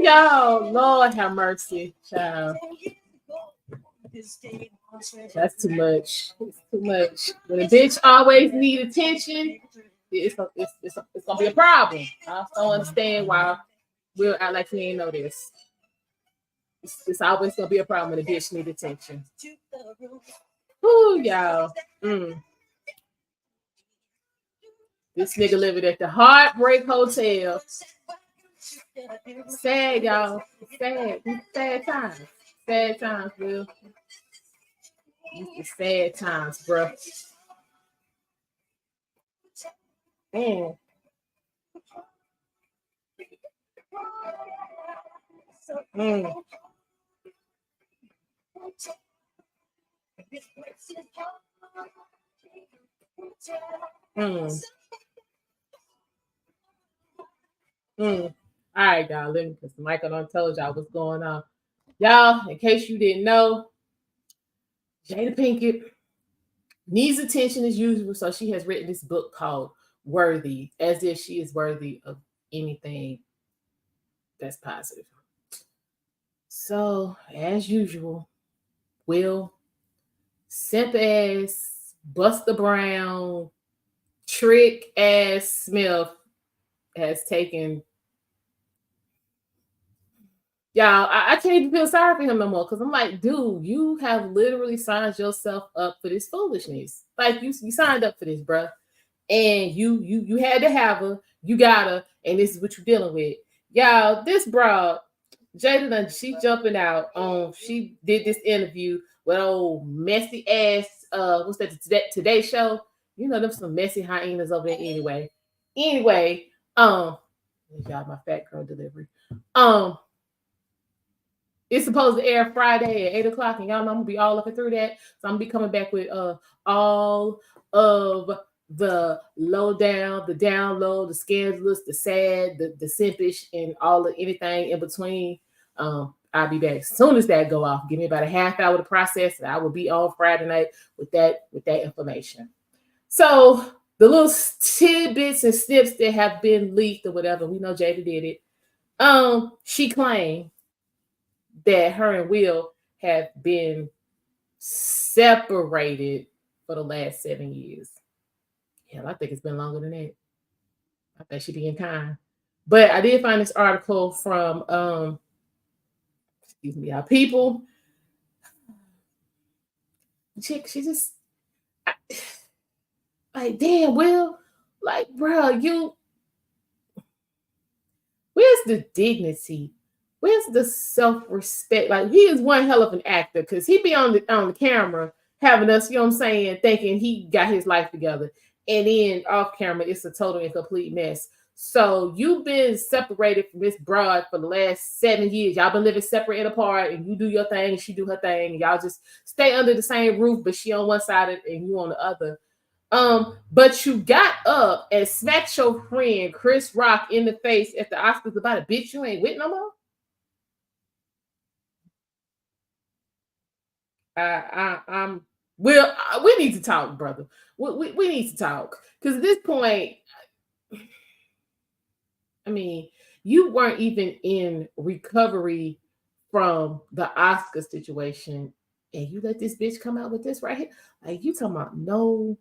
y'all, Lord have mercy, child. That's too much. It's too much. When a bitch always need attention, it's gonna be a problem. I don't understand why we'll act like we ain't know this. It's always gonna be a problem when a bitch need attention. Ooh, y'all. This nigga living at the Heartbreak Hotel. Sad, y'all. Sad. Sad times. Sad times, Will. It's sad times, bro. Mm. Mm. Mm. Mm. All right, y'all. Let me because Michael done told y'all what's going on. Y'all, in case you didn't know, Jada Pinkett needs attention as usual, so she has written this book called Worthy, as if she is worthy of anything that's positive. So, as usual, Will, simp ass, Buster Brown, trick ass Smith has taken. Y'all, I can't even feel sorry for him no more because I'm like, dude, you have literally signed yourself up for this foolishness. Like you signed up for this, bruh. And you had to have her, you got her, and this is what you're dealing with. Y'all, this broad, Jada, she jumping out on, she did this interview with old messy ass, what's that, Today Show? You know, them some messy hyenas over there anyway. Anyway, y'all, my fat girl delivery. It's supposed to air Friday at 8 o'clock, and y'all know I'm gonna be all up and through that. So I'm gonna be coming back with all of the lowdown, the down low, the scandalous, the sad, the simpish, and all of anything in between. I'll be back as soon as that go off. Give me about a half hour to process, and I will be on Friday night with that information. So the little tidbits and snips that have been leaked or whatever, we know Jada did it. She claimed that her and Will have been separated for the last 7 years. Hell, I think it's been longer than that. I think she being kind. But I did find this article from excuse me, our People. Chick, she just like, damn, Will, like, bro, where's the dignity? Where's the self-respect? Like, he is one hell of an actor because he be on the camera having us, you know what I'm saying, thinking he got his life together. And then off camera, it's a total and complete mess. So you've been separated from this broad for the last 7 years. Y'all been living separate and apart, and you do your thing and she do her thing. And y'all just stay under the same roof, but she on one side and you on the other. But you got up and smacked your friend Chris Rock in the face at the Oscars about a bitch you ain't with no more. We need to talk, brother. We need to talk because at this point, I mean, you weren't even in recovery from the Oscar situation, and you let this bitch come out with this right here. Like, you talking about no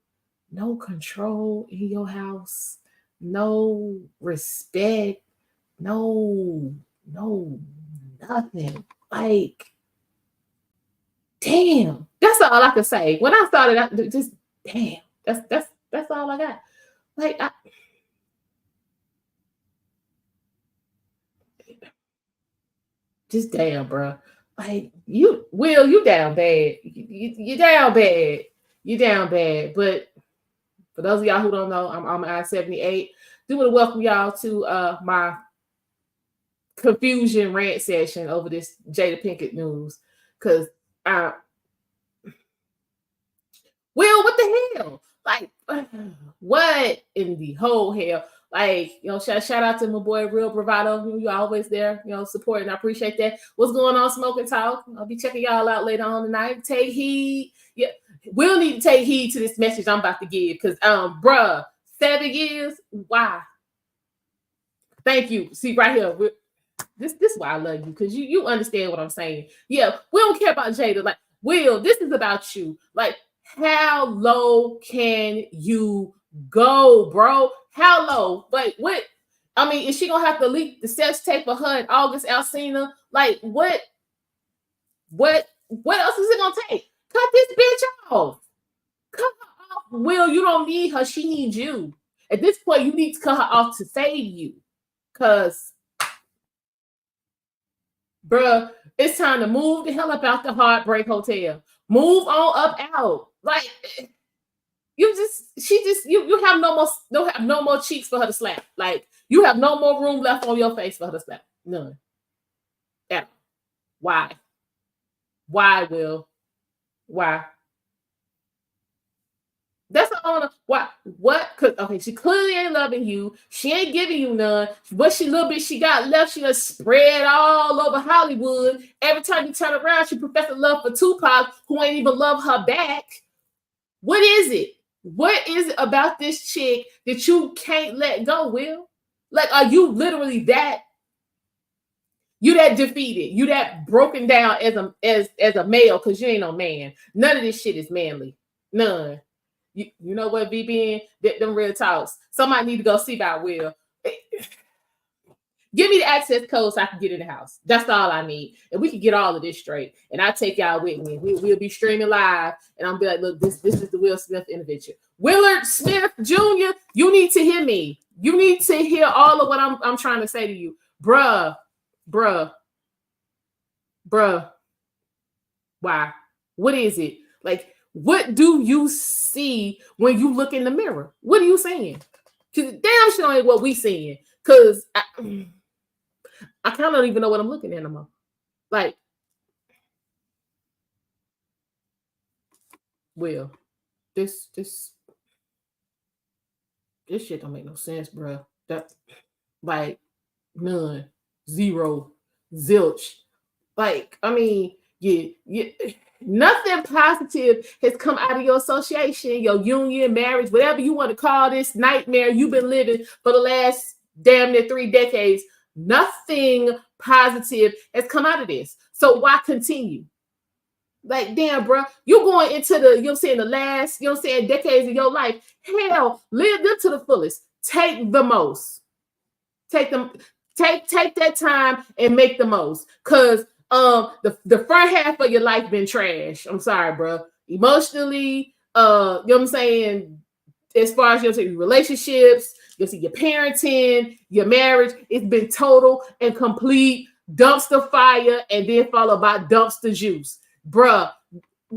control in your house, no respect, no nothing. Like, damn, that's all I could say. When I started, just damn. That's all I got. Like, just damn, bro. Like, you down bad. You down bad. You down bad. But for those of y'all who don't know, I'm I-78. Do want to welcome y'all to my confusion rant session over this Jada Pinkett news. Because Will, what the hell? Like, what in the whole hell? Like, you know, shout out to my boy Real Bravado. You always there, you know, supporting. I appreciate that. What's going on, Smoke and Talk? I'll be checking y'all out later on tonight. Take heed. Yeah, we'll need to take heed to this message I'm about to give because, bruh, 7 years. Why? Thank you. See right here. This is why I love you, because you understand what I'm saying. Yeah, we don't care about Jada. Like, Will, this is about you. Like, how low can you go, bro? How low? Like, what? I mean, is she gonna have to leak the sex tape of her and August Alsina? Like, what? What else is it gonna take? Cut this bitch off. Cut her off. Will, you don't need her. She needs you. At this point, you need to cut her off to save you. Cause, bruh, it's time to move the hell up out the Heartbreak Hotel. Move on up out. Like, you have no more cheeks for her to slap. Like, you have no more room left on your face for her to slap. None. Yeah. Why? Why, Will? Why? That's the owner. Why? What? Cause okay, she clearly ain't loving you. She ain't giving you none. What she little bit she got left, she just spread all over Hollywood. Every time you turn around, she professing love for Tupac, who ain't even love her back. What is it? What is it about this chick that you can't let go, Will? Like, are you literally that? You that defeated? You that broken down as a male? Because you ain't no man. None of this shit is manly. None. You know what, VBN? Them real talks. Somebody need to go see about Will. Give me the access code so I can get in the house. That's all I need. And we can get all of this straight. And I'll take y'all with me. We'll be streaming live. And I'm be like, look, this is the Will Smith intervention. Willard Smith Jr., you need to hear me. You need to hear all of what I'm trying to say to you. Bruh. Why? What is it? Like, what do you see when you look in the mirror? What are you seeing? Because damn sure ain't what we seeing. Because I kind of don't even know what I'm looking at anymore. Like, Will, this shit don't make no sense, bro. That, like, none, zero, zilch. Like, I mean, yeah. Nothing positive has come out of your association, your union, marriage, whatever you want to call this nightmare you've been living for the last damn near 3 decades. Nothing positive has come out of this. So why continue? Like, damn, bro, you're going into the, the last, decades of your life. Hell, live them to the fullest. Take the most. Take that time and make the most. Because the front half of your life been trash. I'm sorry, bro. Emotionally, as far as your relationships, your parenting, your marriage, it's been total and complete dumpster fire, and then followed by dumpster juice. Bruh,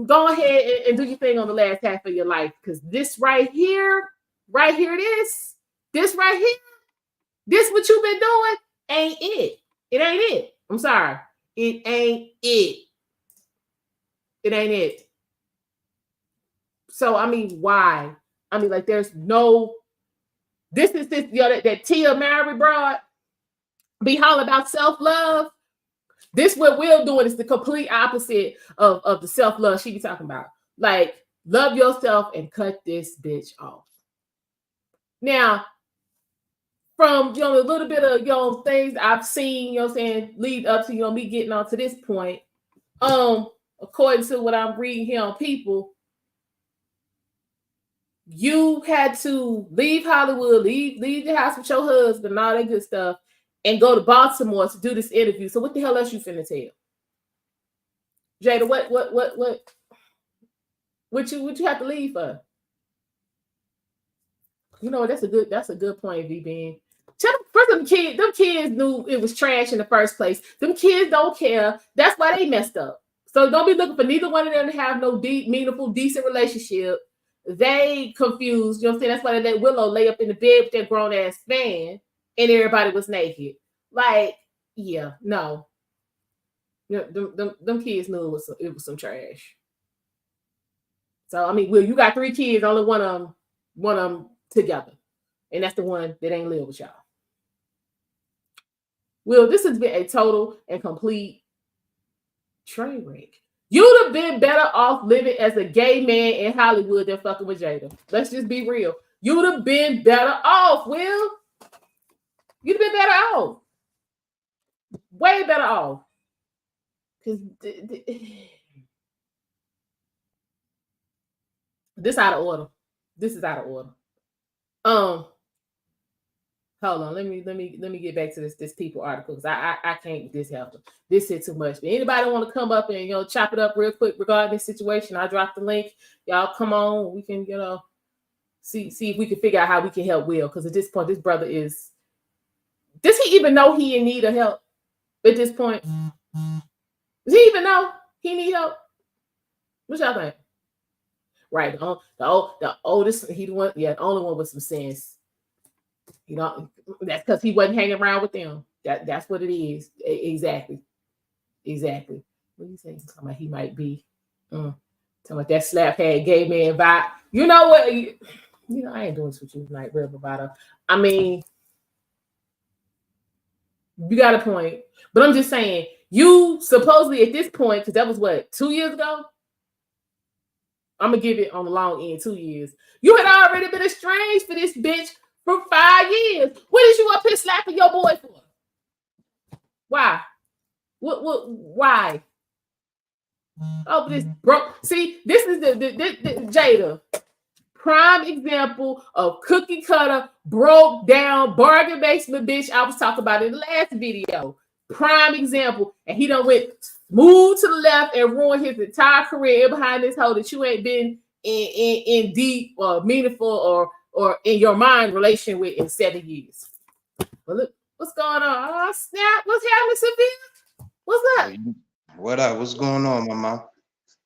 go ahead and do your thing on the last half of your life, because this right here, this right here, this what you've been doing ain't it. It ain't it. I'm sorry. It ain't it. It ain't it. So, I mean, why? I mean, like, there's no, this that Tia Mary broad be all about self-love. This what Will doing is the complete opposite of the self-love she be talking about. Like, love yourself and cut this bitch off. Now, from a little bit of things I've seen, lead up to me getting on to this point. According to what I'm reading here on People, you had to leave Hollywood, leave the house with your husband and all that good stuff, and go to Baltimore to do this interview. So what the hell else you finna tell? Jada, what you have to leave for? You know, that's a good point, V-Ben. First, them kids knew it was trash in the first place. Them kids don't care. That's why they messed up. So don't be looking for neither one of them to have no deep, meaningful, decent relationship. They confused. You know what I'm saying? That's why they let Willow lay up in the bed with that grown ass man, and everybody was naked. Like, yeah, no. Them kids knew it was some trash. So I mean, Will, you got 3 kids, only one of them together, and that's the one that ain't live with y'all. Will, this has been a total and complete train wreck. You'd have been better off living as a gay man in Hollywood than fucking with Jada. Let's just be real. You'd have been better off, Will. You'd have been better off. way better off. Because this out of order. This is out of order. Hold on. Let me get back to this People article because I can't this help them. This is too much. But anybody want to come up and chop it up real quick regarding this situation? I dropped the link. Y'all come on. We can see if we can figure out how we can help Will, because at this point this brother is. Does he even know he in need of help at this point? Does he even know he need help? What y'all think? Right, the oldest, he the one, the only one with some sense. That's because he wasn't hanging around with them. That's what it is. Exactly. What do you think? Talking about he might be talking about that slap head gay man vibe. You know what? I ain't doing this with you tonight, real Bravado. I mean, you got a point, but I'm just saying, you supposedly at this point, because that was what, 2 years ago? I'm gonna give it on the long end, 2 years. You had already been estranged for this bitch for 5 years. What is you up here slapping your boy for? Why? What? Why? Oh, this broke. See, this is the Jada. Prime example of cookie cutter, broke down, bargain basement bitch I was talking about in the last video. Prime example. And he done went smooth to the left and ruined his entire career behind this hoe that you ain't been in deep or meaningful or in your mind relation with in 7 years. Well, look, what's going on? Oh, snap. What's happening, Sophia? What's up? What up? What's going on, mama?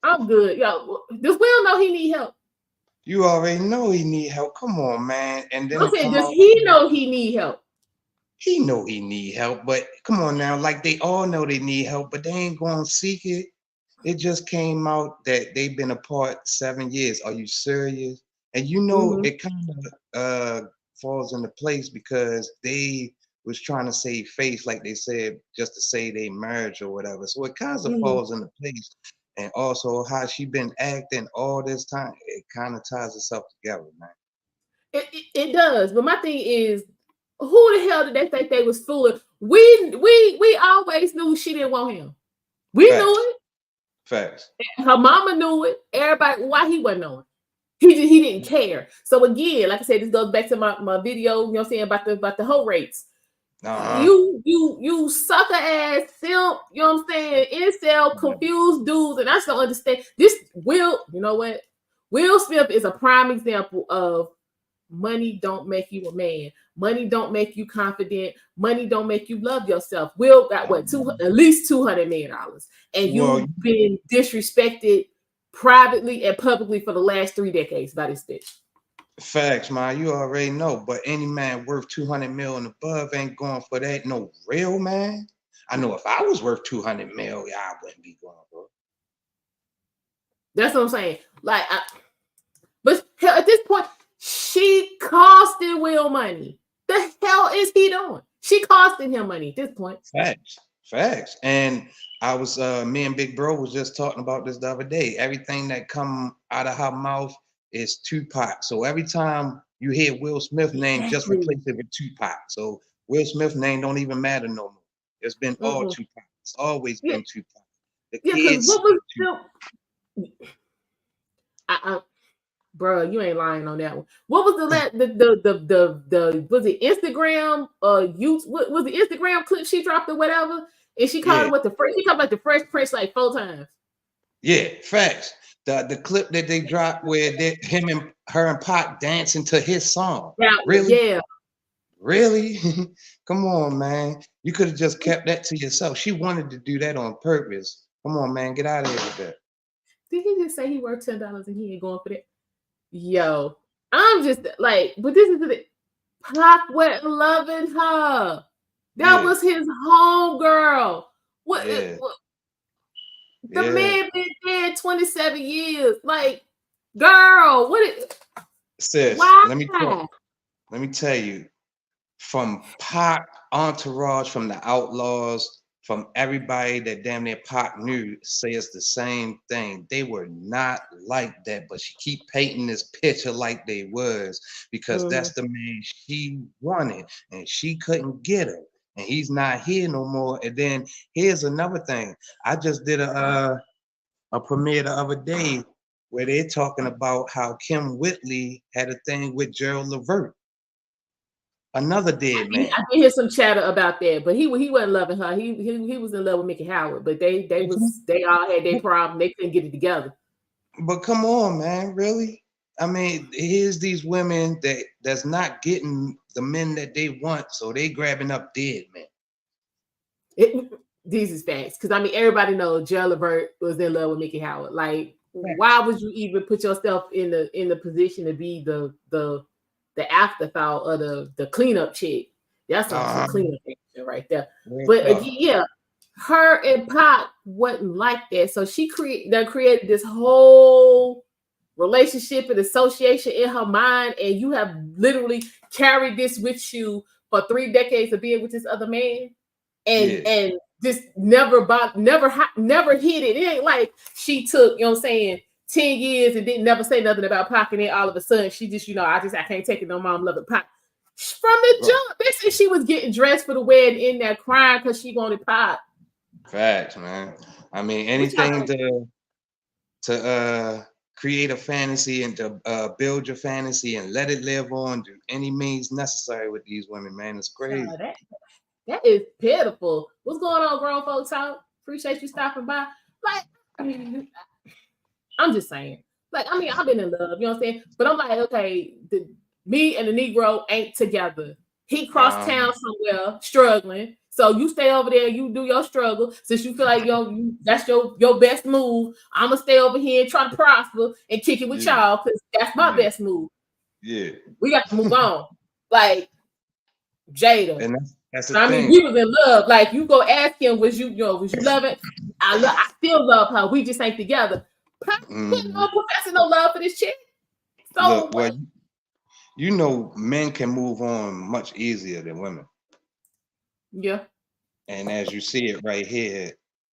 I'm good. Yo, does Will know he need help? You already know he need help. Come on, man. And then does he know he need help? He know he need help, but come on now. Like, they all know they need help, but they ain't going to seek it. It just came out that they've been apart 7 years. Are you serious? And it kind of falls into place because they was trying to save face, like they said, just to say they marriage or whatever. So it kind of falls into place. And also how she been acting all this time, it kind of ties itself together, man. It does. But my thing is, who the hell did they think they was fooling? We always knew she didn't want him. We knew it. Facts. Her mama knew it. Everybody, why he wasn't knowing? He didn't care. So again, like I said, this goes back to my video, what I'm saying, about the hoe rates. You sucker ass simp, you know what I'm saying, incel, confused dudes, and I just don't understand. This Will, you know what? Will Smith is a prime example of money don't make you a man. Money don't make you confident. Money don't make you love yourself. Will got at least $200 million, and you've been disrespected privately and publicly for the last 3 decades by this bitch. Facts, man. You already know. But any man worth 200 mil and above ain't going for that. No real man. I know if I was worth 200 mil, I wouldn't be going for it. That's what I'm saying. Like, but hell, at this point, she costed Will money. The hell is he doing? She costing him money at this point. Facts. And I was, me and Big Bro was just talking about this the other day. Everything that come out of her mouth is Tupac. So every time you hear Will Smith name, just replace it with Tupac. So Will Smith name don't even matter no more. It's been all Tupac. It's always been Tupac. The kids. What was bro, you ain't lying on that one. What was the was it Instagram what was the Instagram clip she dropped or whatever? And she called it she called like the Fresh Prince like 4 times. Yeah, facts. The clip that they dropped where her and Pac dancing to his song. Really? Yeah. Really? Come on, man. You could have just kept that to yourself. She wanted to do that on purpose. Come on, man. Get out of here with that. Did he just say he worth $10 and he ain't going for that? Yo, I'm just like, but this is the Pac went loving her. That was his homegirl. What? The man been dead 27 years. Like, girl, sis, why? Let me tell you, from Pac entourage, from the Outlaws, from everybody that damn near Pac knew, says the same thing. They were not like that, but she keep painting this picture like they was, because that's the man she wanted, and she couldn't get her. and he's not here no more. And then here's another thing. I just did a premiere the other day where they're talking about how Kim Whitley had a thing with Gerald Levert, another dead man. I did hear some chatter about that, but he wasn't loving her. He was in love with Mickey Howard, but they all had their problem. They couldn't get it together. But come on, man, really? I mean, here's these women that's not getting the men that they want, so they grabbing up dead men. These is facts, because I mean everybody knows Gerald Levert was in love with Mickey Howard. Like, why would you even put yourself in the position to be the afterthought or the cleanup chick? That's some cleanup action right there. But again, yeah, her and Pac wasn't like that. So she created this whole relationship and association in her mind, and you have literally carried this with you for 3 decades of being with this other man, and just never hit it. It ain't like she took, you know what I'm saying, 10 years and didn't never say nothing about Pac, and then all of a sudden she just, I can't take it no more, I'm loving Pac. From the jump, they said she was getting dressed for the wedding in there crying because she wanted Pac. Facts, man. I mean, anything to create a fantasy and to build your fantasy and let it live on, do any means necessary with these women, man. It's crazy. That is pitiful. What's going on, grown folks talk? Appreciate you stopping by. Like, I mean, I'm just saying. Like, I mean, I've been in love, you know what I'm saying? But I'm like, okay, me and the Negro ain't together. He crossed town somewhere struggling. So you stay over there, you do your struggle. Since you feel like that's your best move, I'm gonna stay over here and try to prosper and kick it with y'all, because that's my best move. Yeah. We got to move on. Like Jada. And that's the thing. I mean, we was in love. Like, you go ask him, was you loving? I still love her. We just ain't together. Putting no professing no love for this chick. So look, well, men can move on much easier than women. Yeah. And as you see it right here,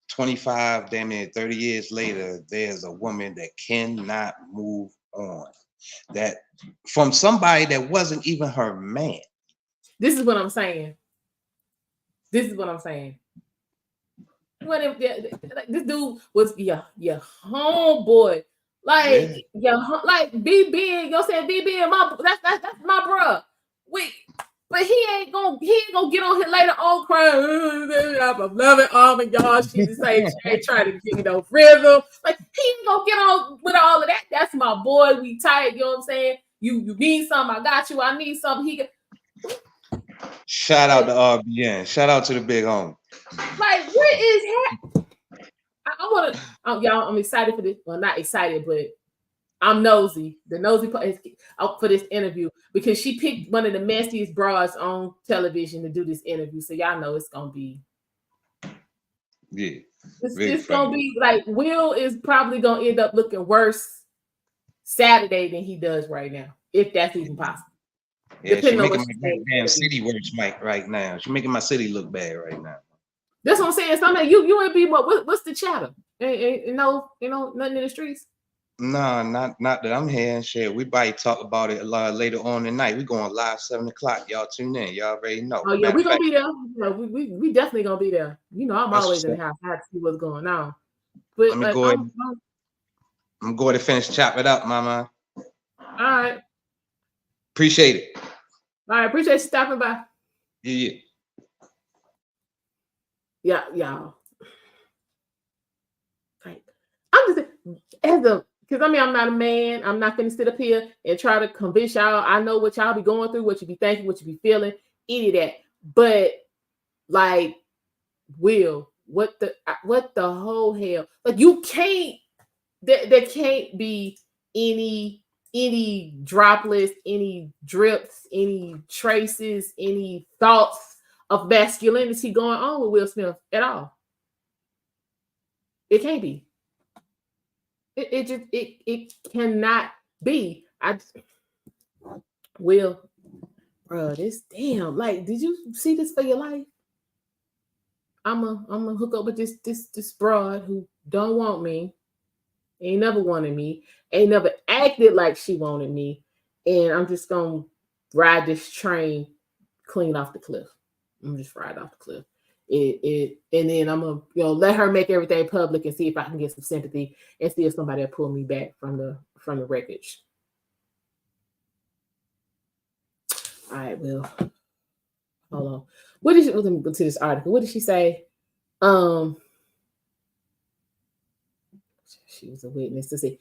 25, damn near 30 years later, there's a woman that cannot move on. That from somebody that wasn't even her man. This is what I'm saying. What if this dude was your homeboy? Like, like BB, you know, saying BB and that's my bruh. But he ain't gonna get on here later on crying. I'm loving almond y'all. She just ain't trying to get rhythm. Like, he ain't gonna get on with all of that. That's my boy. We tight. You know what I'm saying? You need something, I got you. I need something. Shout out to RBN. Shout out to the big home. Like, what is happening? I want to, y'all. I'm excited for this. Well, not excited, but I'm nosy. The nosy part is out for this interview because she picked one of the messiest broads on television to do this interview. So y'all know it's gonna be. Yeah. It's gonna be like Will is probably gonna end up looking worse Saturday than he does right now, if that's even possible. Yeah, she's making my damn city worse, Mike, right now. She's making my city look bad right now. That's what I'm saying. Something you ain't be what's the chatter? Ain't nothing in the streets. No, not that I'm hearing. Shit, we might talk about it a lot later on tonight. We going live 7 o'clock. Y'all tune in. Y'all already know. Oh yeah, we gonna be there. Yeah, we definitely gonna be there. You know, I'm always in the house. I have to see what's going on. But let me go ahead. I'm going to finish chop it up, mama. All right. Appreciate it. All right, appreciate you stopping by. Yeah. Yeah, y'all. Like, I'm just because I mean, I'm not a man. I'm not gonna sit up here and try to convince y'all. I know what y'all be going through, what you be thinking, what you be feeling, any of that. But like, Will, what the whole hell? Like, you can't. There can't be any droplets, any drips, any traces, any thoughts of masculinity going on with Will Smith at all. It can't be. It cannot be. Will, bro, this damn, like, did you see this for your life? I'm a hook up with this broad who don't want me, ain't never wanted me, ain't never acted like she wanted me, and I'm just gonna ride this train clean off the cliff. I'm just fried off the cliff. And then I'm gonna let her make everything public and see if I can get some sympathy and see if somebody will pull me back from the wreckage. All right, well, hold on. Let me go to this article. What did she say? She was a witness to see.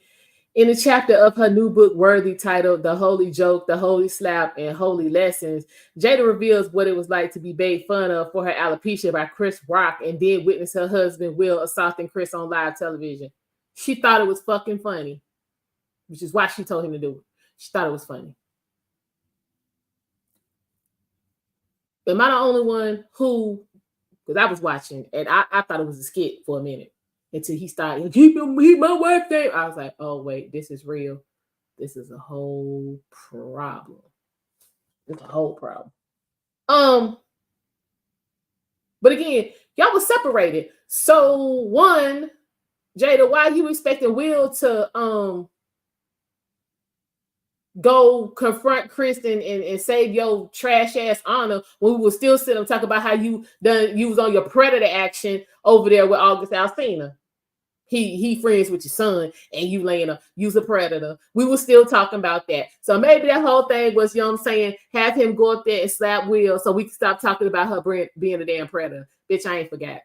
In a chapter of her new book, Worthy, titled The Holy Joke, The Holy Slap, and Holy Lessons, Jada reveals what it was like to be made fun of for her alopecia by Chris Rock and then witness her husband, Will, assaulting Chris on live television. She thought it was fucking funny, which is why she told him to do it. She thought it was funny. Am I the only one who, because I was watching, and I thought it was a skit for a minute until he started, keep my wife name. I was like, oh, wait, this is real. This is a whole problem. It's a whole problem. But again, y'all was separated. So one, Jada, why are you expecting Will to go confront Chris and save your trash ass honor when we were still sitting and talk about how you was on your predator action over there with August Alsina? He friends with your son and you you's a predator. We were still talking about that. So maybe that whole thing was, you know what I'm saying, have him go up there and slap Will so we can stop talking about her being a damn predator. Bitch, I ain't forgot.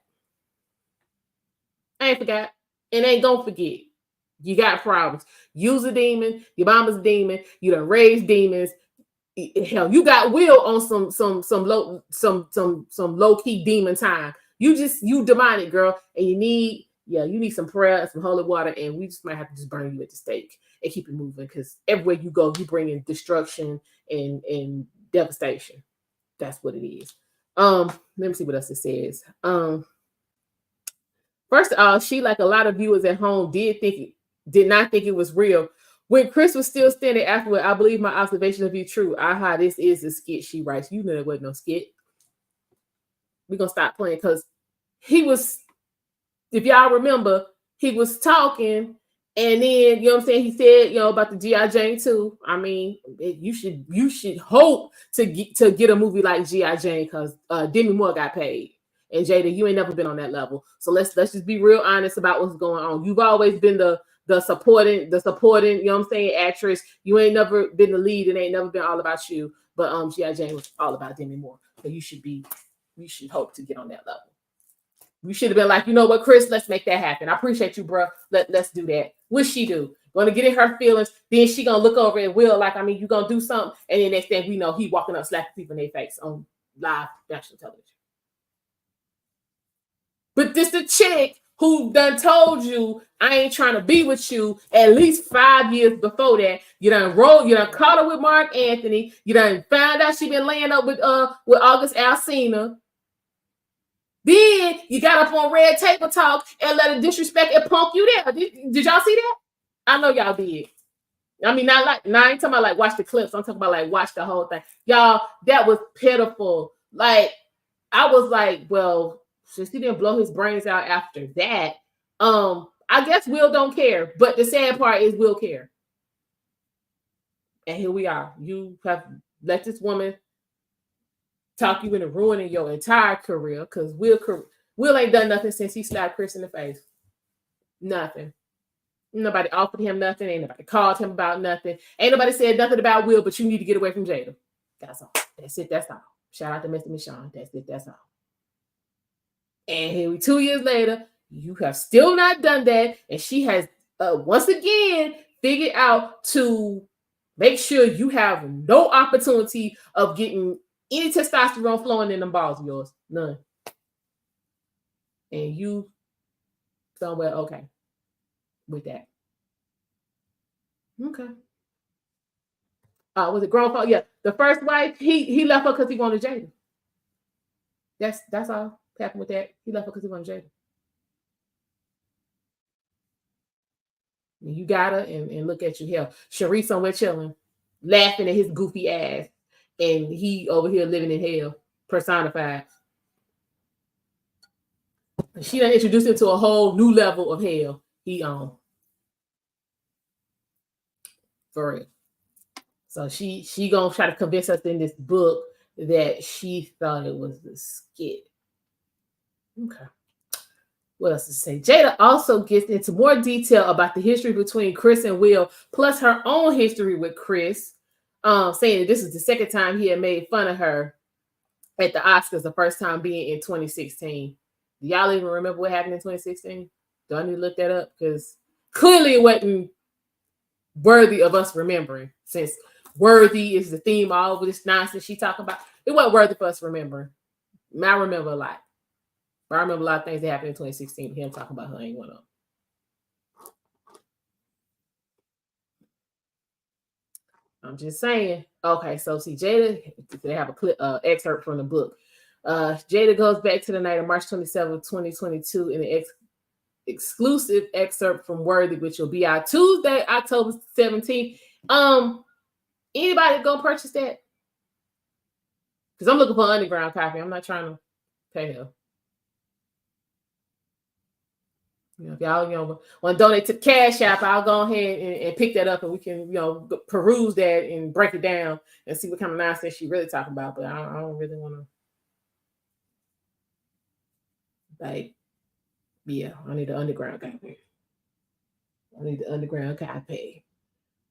And ain't gonna forget. You got problems. You's a demon. Your mama's a demon. You done raised demons. Hell, you got Will on some low key demon time. You demonic, girl, and you need some prayer and some holy water, and we just might have to just burn you at the stake and keep it moving, because everywhere you go, you bring in destruction and devastation. That's what it is. Let me see what else it says. First of all, she, like a lot of viewers at home, did not think it was real. When Chris was still standing afterward, I believe my observation to be true. Aha, this is a skit, she writes. You know it wasn't no skit. We're going to stop playing, because he was, if y'all remember, he was talking, and then, you know what I'm saying, he said, about the G.I. Jane 2. I mean, you should hope to get a movie like G.I. Jane, because Demi Moore got paid. And Jada, you ain't never been on that level. So let's just be real honest about what's going on. You've always been the supporting, you know what I'm saying, actress. You ain't never been the lead. It ain't never been all about you. But G.I. Jane was all about Demi Moore. So you should hope to get on that level. You should have been like, you know what, Chris, let's make that happen. I appreciate you, bro. Let's do that. What's she do? Gonna get in her feelings. Then she gonna look over at Will like, you gonna do something. And then next thing we know, he walking up slapping people in their face on live national television. But this the chick who done told you, I ain't trying to be with you at least 5 years before that. You done caught her with Mark Anthony. You done found out she been laying up with August Alsina. Then you got up on Red Table Talk and let her disrespect and punk you there. Did y'all see that? I know y'all did. I mean, I ain't talking about like watch the clips. I'm talking about like watch the whole thing. Y'all, that was pitiful. Like, I was like, well, since he didn't blow his brains out after that, I guess Will don't care. But the sad part is Will care. And here we are. You have let this woman talk you into ruining your entire career, because Will ain't done nothing since he slapped Chris in the face. Nothing. Nobody offered him nothing. Ain't nobody called him about nothing. Ain't nobody said nothing about Will, but you need to get away from Jada. That's all. That's it. That's all. Shout out to Mr. Michon. That's it. That's all. And here we 2 years later, you have still not done that. And she has once again figured out to make sure you have no opportunity of getting any testosterone flowing in them balls of yours. None. And you somewhere okay with that. Okay. Was it grown folk? Yeah. The first wife, he left her because he wanted Jada. That's all happened with that. He left her because he wanted Jada. And you got her and look at you here. Sharice somewhere chilling, laughing at his goofy ass. And he over here living in hell, personified. She done introduced him to a whole new level of hell he on. For real. So she gonna try to convince us in this book that she thought it was the skit. Okay. What else to say? Jada also gets into more detail about the history between Chris and Will, plus her own history with Chris, saying that this is the second time he had made fun of her at the Oscars, the first time being in 2016. Do y'all even remember what happened in 2016? Do I need to look that up? Because clearly it wasn't worthy of us remembering, since worthy is the theme all of this nonsense she talking about. It wasn't worthy for us remembering. I remember a lot. But I remember a lot of things that happened in 2016. Him talking about her ain't one of them. I'm just saying. Okay, so see, Jada, they have a clip, excerpt from the book. Jada goes back to the night of March 27th, 2022 in an exclusive excerpt from Worthy, which will be out Tuesday, October 17th. Anybody go purchase that? Because I'm looking for an underground copy. I'm not trying to pay her. If y'all want to donate to Cash App, I'll go ahead and pick that up, and we can peruse that and break it down and see what kind of nonsense she really talking about. But I don't really want to I need the underground copy. I need the underground copy.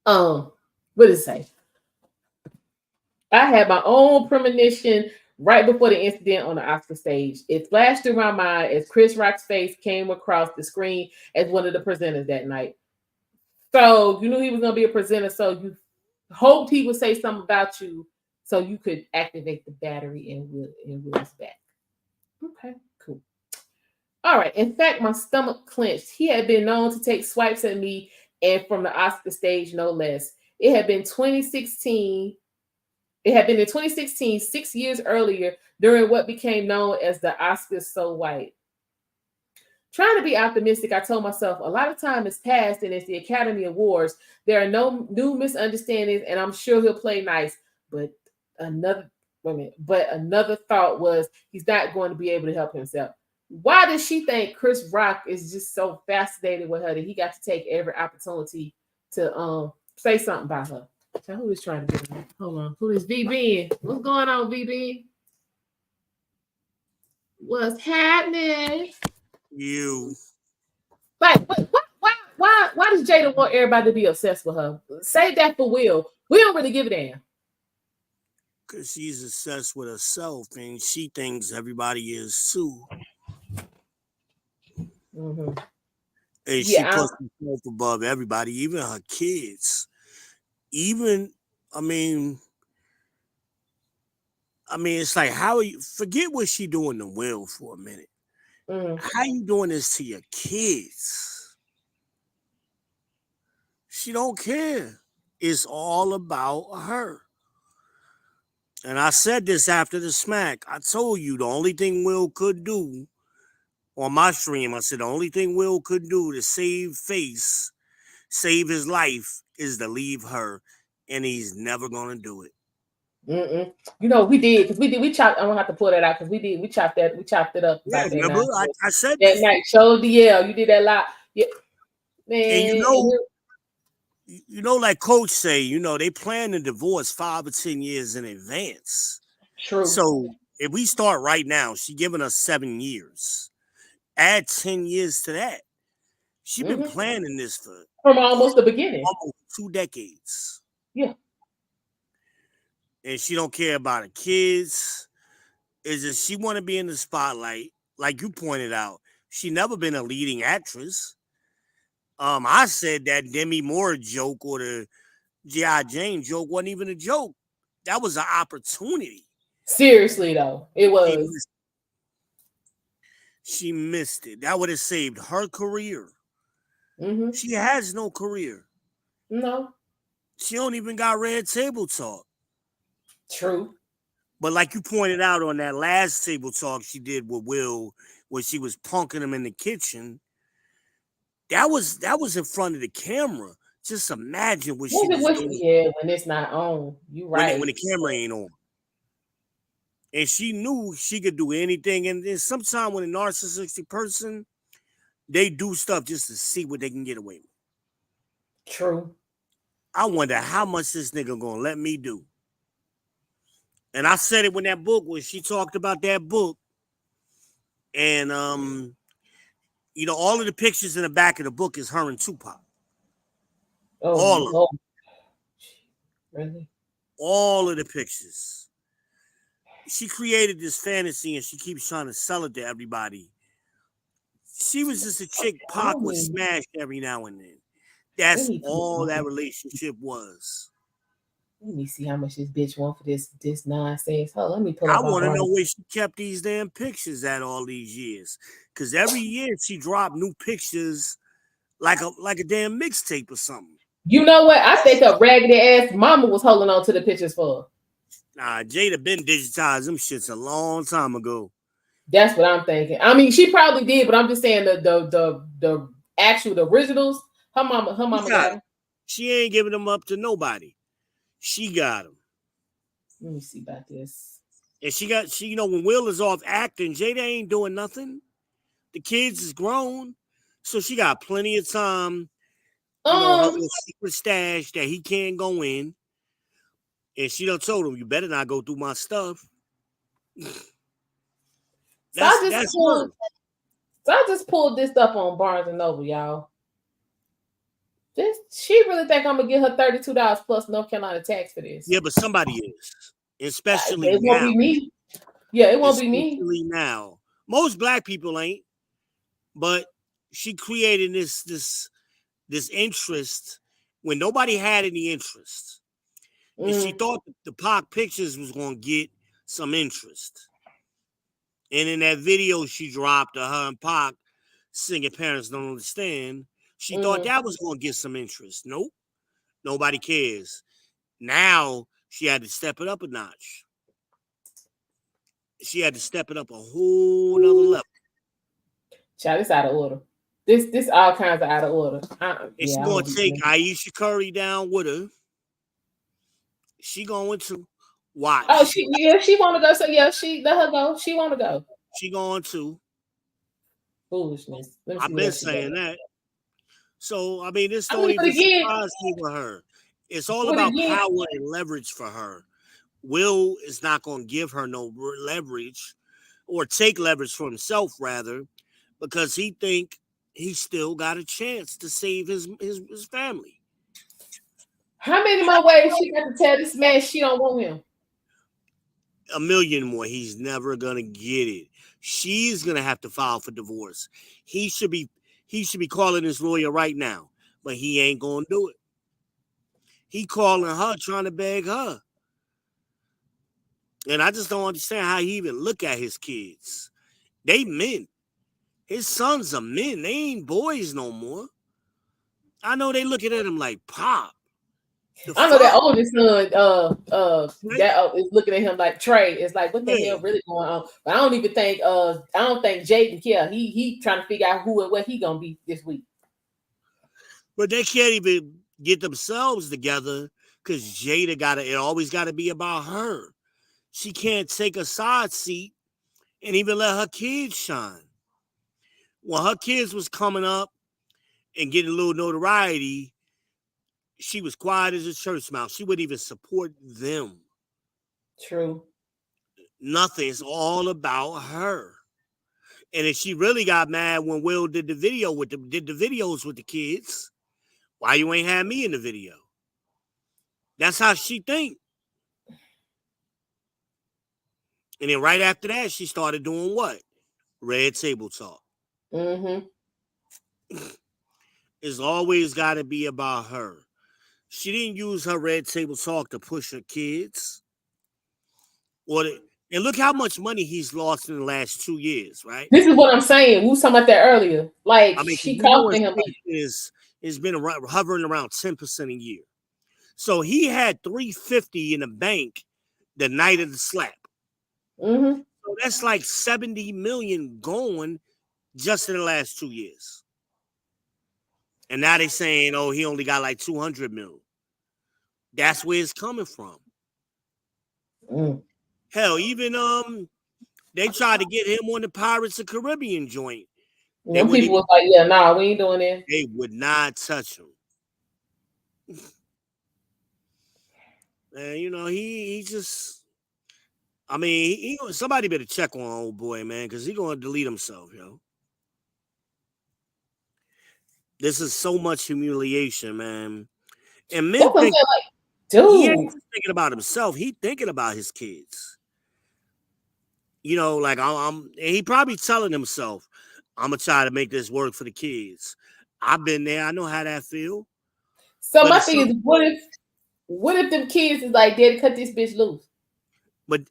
What does it say? I had my own premonition right before the incident on the Oscar stage. It flashed through my mind as Chris Rock's face came across the screen as one of the presenters that night. So you knew he was going to be a presenter, so you hoped he would say something about you so you could activate the battery in Will's back. Okay, cool. All right. In fact, my stomach clenched. He had been known to take swipes at me, and from the Oscar stage, no less. It had been 2016. It had been in 2016, 6 years earlier, during what became known as the Oscars So White. Trying to be optimistic, I told myself a lot of time has passed, and it's the Academy Awards. There are no new misunderstandings, and I'm sure he'll play nice. But another thought was he's not going to be able to help himself. Why does she think Chris Rock is just so fascinated with her that he got to take every opportunity to say something about her? So who is trying to get her? Hold on. Who is VB? What's going on, VB? What's happening? You. Like, why does Jada want everybody to be obsessed with her? Save that for Will. We don't really give a damn. Because she's obsessed with herself and she thinks everybody is too. Mm-hmm. And she puts herself above everybody, even her kids. I mean, it's like, how are you? Forget what she doing to Will for a minute. How you doing this to your kids? She don't care. It's all about her. And I said this after the smack. I told you the only thing Will could do on my stream, I said the only thing Will could do to save face, save his life, is to leave her, and he's never gonna do it. We did because we chopped. I don't have to pull that out because we chopped it up. Yeah, remember I said that night. Show DL, you did that a lot. Yeah, man. And like Coach say, they plan to divorce 5 or 10 years in advance. True. So if we start right now, she giving us 7 years. Add 10 years to that. She's been planning this from almost the beginning, almost 2 decades. Yeah. And she don't care about her kids. Is that she want to be in the spotlight, like you pointed out. She never been a leading actress. I said that Demi Moore joke or the G.I. Jane joke wasn't even a joke. That was an opportunity. Seriously, though, it was. She missed it. That would have saved her career. Mm-hmm. She has no career. No. She don't even got Red Table Talk. True. But like you pointed out on that last table talk she did with Will, where she was punking him in the kitchen, that was in front of the camera. Just imagine what she was doing. Yeah, when it's not on. You right. When the camera ain't on. And she knew she could do anything. And then sometimes when a narcissistic person, they do stuff just to see what they can get away with. True. I wonder how much this nigga gonna let me do. And I said it when she talked about that book, and all of the pictures in the back of the book is her and Tupac. All of them. Really? All of the pictures. She created this fantasy and she keeps trying to sell it to everybody. She was just a chick Pac would smash every now and then. That's all that relationship was. Let me see how much this bitch want for this nonsense. Hold on, let me pull I up. want to know where she kept these damn pictures at all these years. Because every year she dropped new pictures like a damn mixtape or something. You know what? I think a raggedy ass mama was holding on to the pictures for. Nah, Jada been digitized them shits a long time ago. That's what I'm thinking. I mean, she probably did, but I'm just saying the actual the originals. Her mama got them. She ain't giving them up to nobody. She got them. Let me see about this. And she when Will is off acting, Jada ain't doing nothing. The kids is grown, so she got plenty of time. Her little secret stash that he can't go in. And she done told him, you better not go through my stuff. So I just pulled this up on Barnes and Noble, y'all. She really think I'm gonna get her $32 plus North Carolina tax for this? Yeah, but somebody is, especially it now. Won't be me. Yeah, it won't be me. Especially now. Most black people ain't, but she created this interest when nobody had any interest. And she thought the Pac pictures was gonna get some interest. And in that video she dropped of her and Pac singing Parents Don't Understand, she thought that was gonna get some interest. Nope. Nobody cares. Now she had to step it up a notch. She had to step it up a whole nother level. Child, it's out of order. This all kinds of out of order. And she gonna take Aisha Curry down with her. She going to watch. Oh, she want to go. So yeah, she let her go. She want to go. She going to. Foolishness. I've been saying that. So I mean, this don't even surprise me with her. It's all about power and leverage for her. Will is not going to give her no leverage, or take leverage for himself rather, because he think he still got a chance to save his family. How many more ways she got to tell this man she don't want him? A million more. He's never gonna get it. She's gonna have to file for divorce. He should be calling his lawyer right now, but he ain't gonna do it. He calling her, trying to beg her. And I just don't understand how he even look at his kids. They men. His sons are men. They ain't boys no more. I know they looking at him like, Pop. I know that oldest son that is looking at him like Trey. It's like, what the hell really going on? But I don't even think Jaden care. He trying to figure out who and what he gonna be this week. But they can't even get themselves together because Jada it always gotta be about her. She can't take a side seat and even let her kids shine. When her kids was coming up and getting a little notoriety, she was quiet as a church mouse. She wouldn't even support them. True. Nothing. It's all about her. And if she really got mad when Will did the videos with the kids, why you ain't had me in the video? That's how she think. And then right after that, she started doing what? Red table talk. It's always got to be about her. She didn't use her red table talk to push her kids. And look how much money he's lost in the last 2 years, right? This is what I'm saying. We was talking about that earlier. Like, I mean, she costing him. It's been hovering around 10% a year. So he had $350 in the bank the night of the slap. So that's like $70 million going just in the last 2 years. And now they're saying, oh, he only got like 200 million. That's where it's coming from. Hell, even they tried to get him on the Pirates of the Caribbean joint. People was like, yeah, nah, we ain't doing that. They would not touch him. And he just I mean, somebody better check on old boy, man, because he gonna delete himself, yo. This is so much humiliation, man. And men That's what I'm think saying. Like, he ain't dude. just thinking about himself. He thinking about his kids. You know, like and he probably telling himself, I'm gonna try to make this work for the kids. I've been there. I know how that feel. So But my it's thing is, some, what if them kids is like, Daddy, cut this bitch loose? but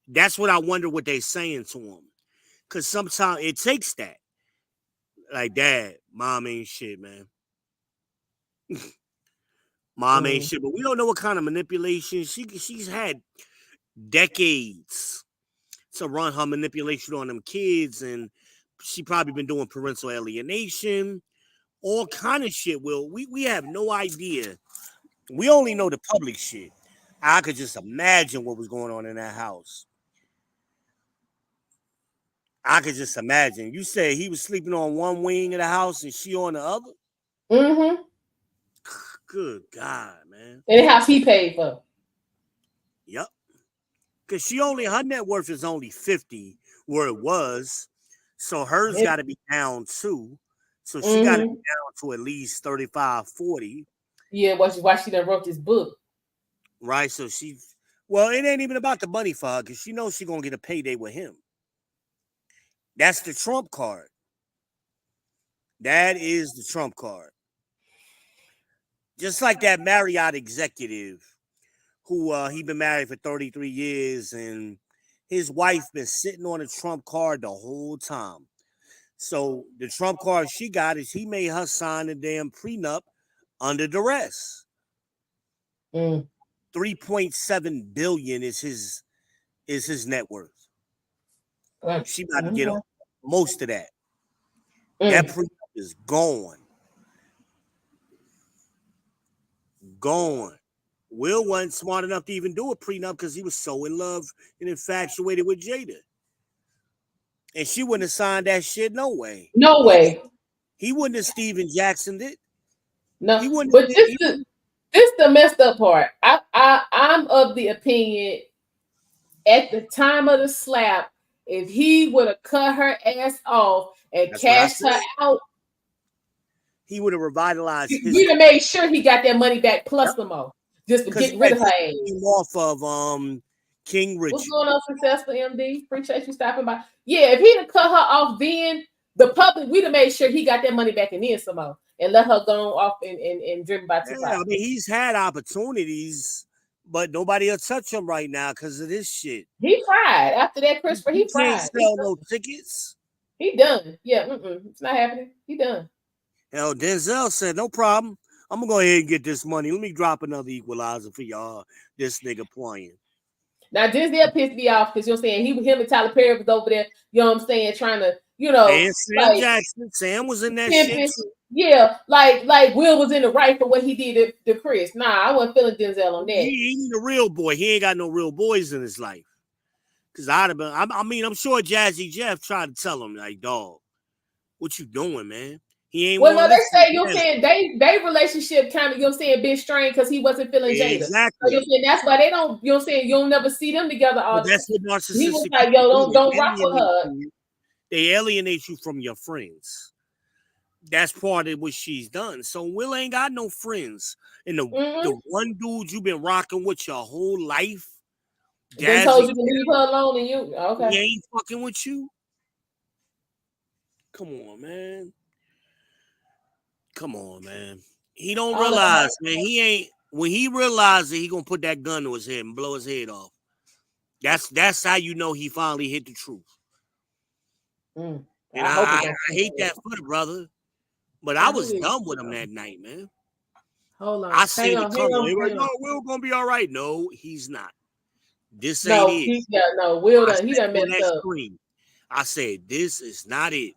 that's what I wonder what they saying to him. Cause sometimes it takes that. Like, Dad, mom ain't shit, man. Mom ain't Mm. shit. But we don't know what kind of manipulation she's had decades to run her manipulation on them kids, and she probably been doing parental alienation, all kind of shit. Will we have no idea. We only know the public shit. I could just imagine what was going on in that house. I could just imagine. You said he was sleeping on one wing of the house and she on the other? Mm-hmm. Good God, man. And the house he paid for. Yep. Because her net worth is only 50 where it was. So hers got to be down too. So she got to be Mm-hmm. down to at least 35, 40. Yeah, why she done wrote this book. Right? So well, it ain't even about the money for her because she knows she's going to get a payday with him. That's the Trump card. That is the Trump card. Just like that Marriott executive who he been married for 33 years and his wife been sitting on a Trump card the whole time. So the Trump card she got is he made her sign a damn prenup under duress. Mm. 3.7 billion is his net worth. She about to get most of that. That prenup is gone. Gone. Will wasn't smart enough to even do a prenup because he was so in love and infatuated with Jada. And she wouldn't have signed that shit no way. No way. He wouldn't have Steven Jacksoned it. No. He wouldn't But have, this the messed up part. I'm of the opinion at the time of the slap, if he would have cut her ass off and that's what I cashed said. her out, He would have revitalized his. we'd have made sure he got that money back plus some more, just to Because get rid of her ass. Off of King Richard. What's going on, Successful MD? Appreciate you stopping by. Yeah, if he'd have cut her off then, the public, we'd have made sure he got that money back and then some more and let her go off and dream about Tupac. Yeah, I mean, he's had opportunities, but nobody will touch him right now because of this shit. He tried. After that, Christopher, he tried. Can't sell no tickets. He done. Yeah, it's not happening. He done. Hell, Denzel said, no problem. I'm going to go ahead and get this money. Let me drop another equalizer for y'all. This nigga playing. Now, Denzel pissed me off because, you know what I'm saying, him and Tyler Perry was over there, you know what I'm saying, trying to, and Sam like, Jackson. Sam was in that shit too. Yeah, like Will was in the right for what he did to Chris. Nah, I wasn't feeling Denzel on that. He ain't a real boy. He ain't got no real boys in his life. Because I'd have been, I'm sure Jazzy Jeff tried to tell him, like, dog, what you doing, man? He ain't. Well, no, they say, you know what I'm saying, they relationship kind of, you know what I'm saying, been strained because he wasn't feeling Jada. Exactly. So, you know what I'm saying, that's why they don't, you know what I'm saying, you'll never see them together all the time. That's what narcissistic. He was like, yo, don't rock with her. They alienate you from your friends. That's part of what she's done. So Will ain't got no friends. And the one dude you've been rocking with your whole life, Then told you to leave her alone and you, okay. He ain't fucking with you. Come on, man. Come on, man. He don't realize, man. He ain't. When he realizes he gonna put that gun to his head and blow his head off. That's how you know he finally hit the truth. And I hate that for the brother, but I was done with him that night, man. Hold on. I seen it coming. No, Will gonna be all right. No, he's not. This ain't it. Will done. He done messed up. Screen. I said this is not it.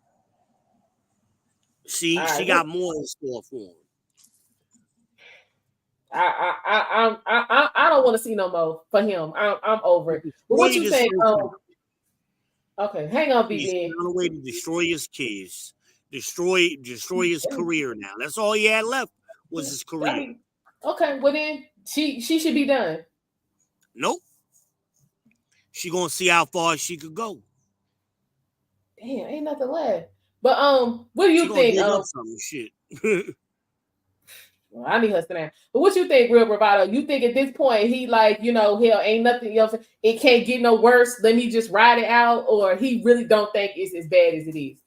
She got more in store for him. I don't want to see no more for him. I'm over it. But what you think? Okay, hang on, BB. He's on the way to destroy his kids, destroy his career. Now that's all he had left was his career. I mean, okay, well then she should be done. Nope. she gonna see how far she could go. Damn, ain't nothing left. But what do She you gonna think? dig up some shit. Well, I need her to now. But what you think, Real Bravado? You think at this point he like, hell, ain't nothing else. It can't get no worse. Let me just ride it out, or he really don't think it's as bad as it is.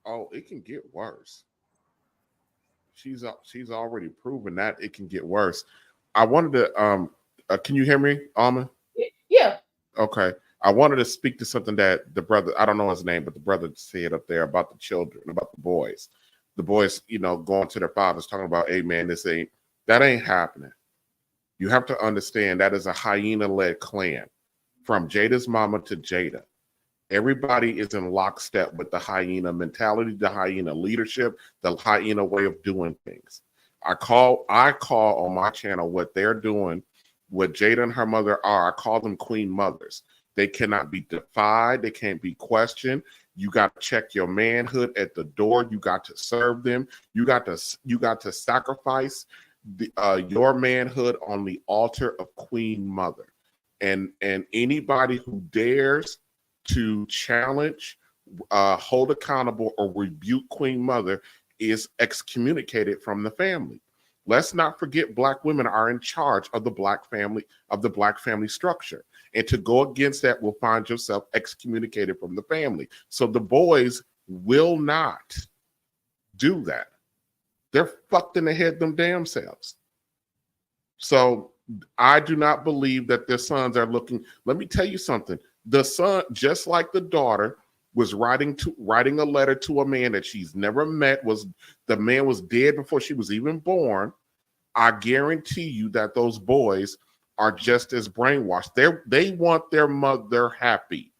Oh, it can get worse. She's already proven that it can get worse. I wanted to can you hear me, Alma? Yeah. Okay. I wanted to speak to something that the brother, I don't know his name, but the brother said up there about the children, about the boys. The boys, going to their fathers talking about, hey man, that ain't happening. You have to understand that is a hyena-led clan from Jada's mama to Jada. Everybody is in lockstep with the hyena mentality, the hyena leadership, the hyena way of doing things. I call on my channel what they're doing, what Jada and her mother are. I call them queen mothers. They cannot be defied. They can't be questioned. You got to check your manhood at the door. You got to serve them. You got to sacrifice your manhood on the altar of queen mother. And anybody who dares to challenge, hold accountable, or rebuke queen mother is excommunicated from the family. Let's not forget Black women are in charge of the Black family structure. And to go against that will find yourself excommunicated from the family. So the boys will not do that. They're fucked in the head them damn selves. So I do not believe that their sons are looking. Let me tell you something. The son, just like the daughter, was writing a letter to a man that she's never met. The man was dead before she was even born. I guarantee you that those boys are just as brainwashed. They want their mother happy,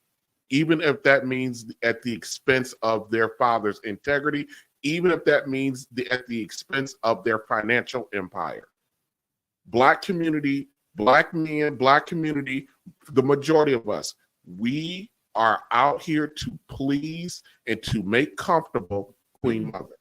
even if that means at the expense of their father's integrity, even if that means at the expense of their financial empire. Black community, Black men, Black community, the majority of us, we are out here to please and to make comfortable Queen Mother.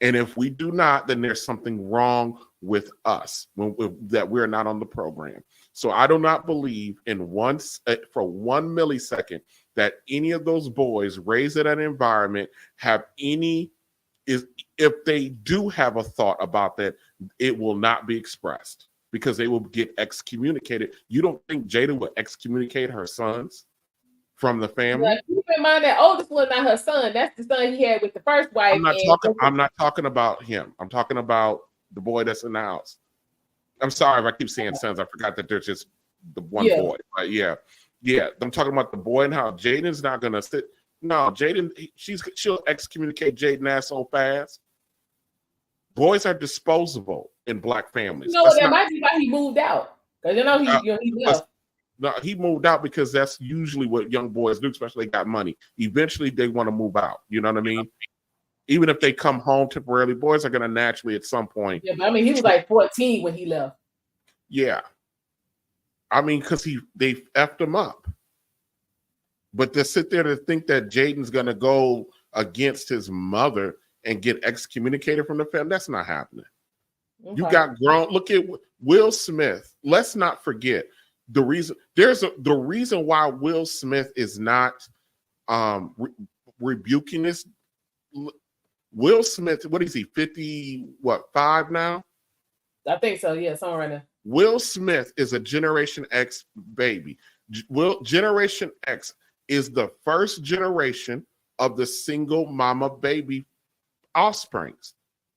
And if we do not, then there's something wrong with us that we're not on the program. So I do not believe for 1 millisecond that any of those boys raised in that environment if they do have a thought about that, it will not be expressed because they will get excommunicated. You don't think Jada would excommunicate her sons from the family? Like, keep in mind that oldest one not her son. That's the son he had with the first wife. I'm not talking about him. I'm talking about the boy that's in the house. I'm sorry if I keep saying sons. I forgot that there's just the one boy. But yeah. I'm talking about the boy and how Jaden's not gonna sit. No, Jaden, she'll excommunicate Jaden ass so fast. Boys are disposable in Black families. That might be why he moved out. Because he left. No, he moved out because that's usually what young boys do, especially they got money. Eventually, they want to move out. You know what I mean? Even if they come home temporarily, boys are going to naturally at some point. Yeah, but I mean, he was like 14 when he left. Yeah. I mean, because they effed him up. But to sit there to think that Jaden's going to go against his mother and get excommunicated from the family, that's not happening. Okay. You got grown. Look at Will Smith. Let's not forget. The reason why Will Smith is not rebuking this. Will Smith, what is he, 5 now? I think so, yeah, somewhere right now. Will Smith is a Generation X baby. Generation X is the first generation of the single mama baby offsprings.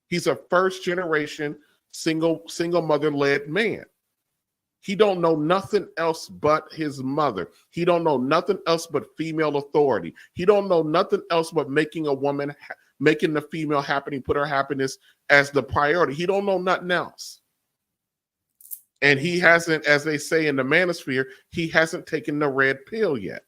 He's a first generation single mother-led man. He don't know nothing else but his mother. He don't know nothing else but female authority. He don't know nothing else but making the female happy, put her happiness as the priority. He don't know nothing else. And he hasn't, as they say in the manosphere, he hasn't taken the red pill yet.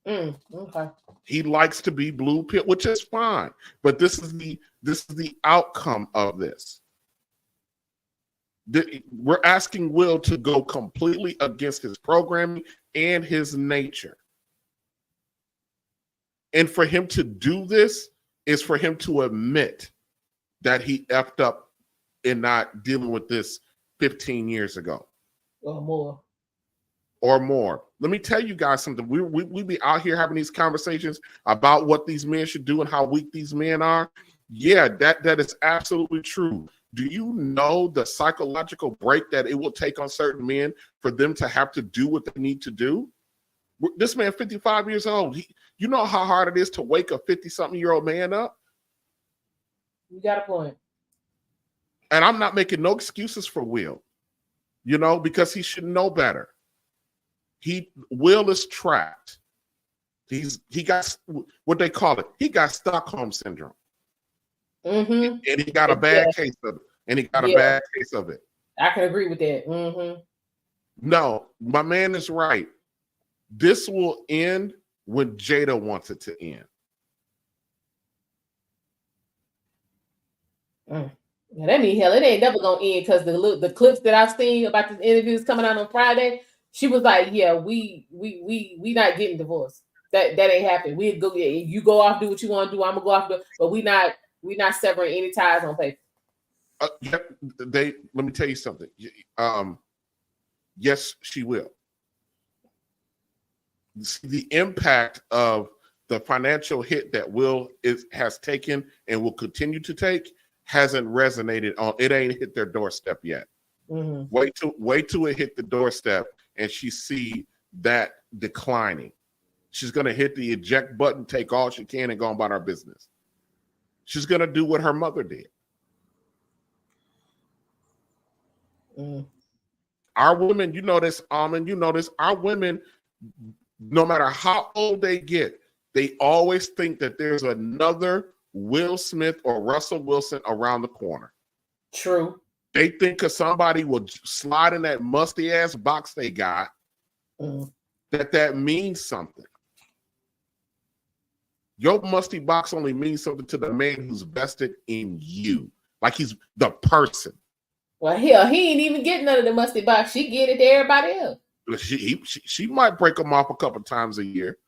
Okay. He likes to be blue pill, which is fine. But this is the outcome of this. We're asking Will to go completely against his programming and his nature. And for him to do this is for him to admit that he effed up in not dealing with this 15 years ago. Or more. or more. Let me tell you guys something. We be out here having these conversations about what these men should do and how weak these men are. Yeah, that is absolutely true. Do you know the psychological break that it will take on certain men for them to have to do what they need to do? This man, 55 years old. You know how hard it is to wake a 50-something-year-old man up? You got a point. And I'm not making no excuses for Will, because he should know better. Will is trapped. He got what they call it. He got Stockholm syndrome, Mm-hmm. and he got a bad case of it. I can agree with that. Mm-hmm. No, my man is right. This will end when Jada wants it to end. Yeah, that mean hell. It ain't never gonna end because the clips that I've seen about this interviews coming out on Friday. She was like, "Yeah, we not getting divorced. That ain't happening. We go. You go off, do what you want to do. I'm gonna go off, but we not severing any ties on paper." Let me tell you something. Yes, she will. The impact of the financial hit that Will has taken and will continue to take hasn't resonated on. It ain't hit their doorstep yet. Mm-hmm. Wait till it hit the doorstep and she see that declining. She's gonna hit the eject button, take all she can, and go about her business. She's gonna do what her mother did. Our women, you know this, Almond, you know this. Our women, no matter how old they get, they always think that there's another Will Smith or Russell Wilson around the corner. True. They think because somebody will slide in that musty ass box they got, that means something. Your musty box only means something to the man who's vested in you, like he's the person. Well, hell, he ain't even getting none of the musty box. She get it to everybody else. She might break them off a couple times a year.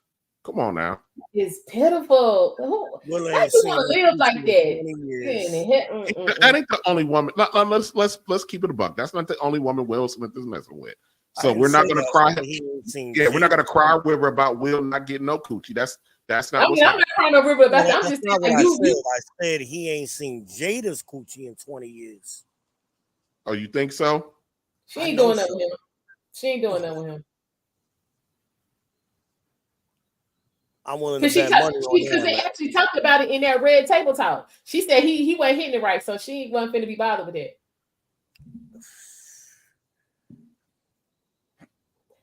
Come on now. It's pitiful. How you want to live like that? That ain't the only woman. Let's keep it a buck. That's not the only woman Will Smith is messing with. So we're not gonna cry. Yeah, we're not gonna cry river about Will not getting no coochie. That's not. I'm not crying no river about that. I'm just saying I said he ain't seen Jada's coochie in 20 years. Oh, you think so? She ain't doing that with him. She ain't doing that with him. I'm willing to bet money on because they actually talked about it in that red table talk. She said he wasn't hitting it right, so she wasn't finna be bothered with that.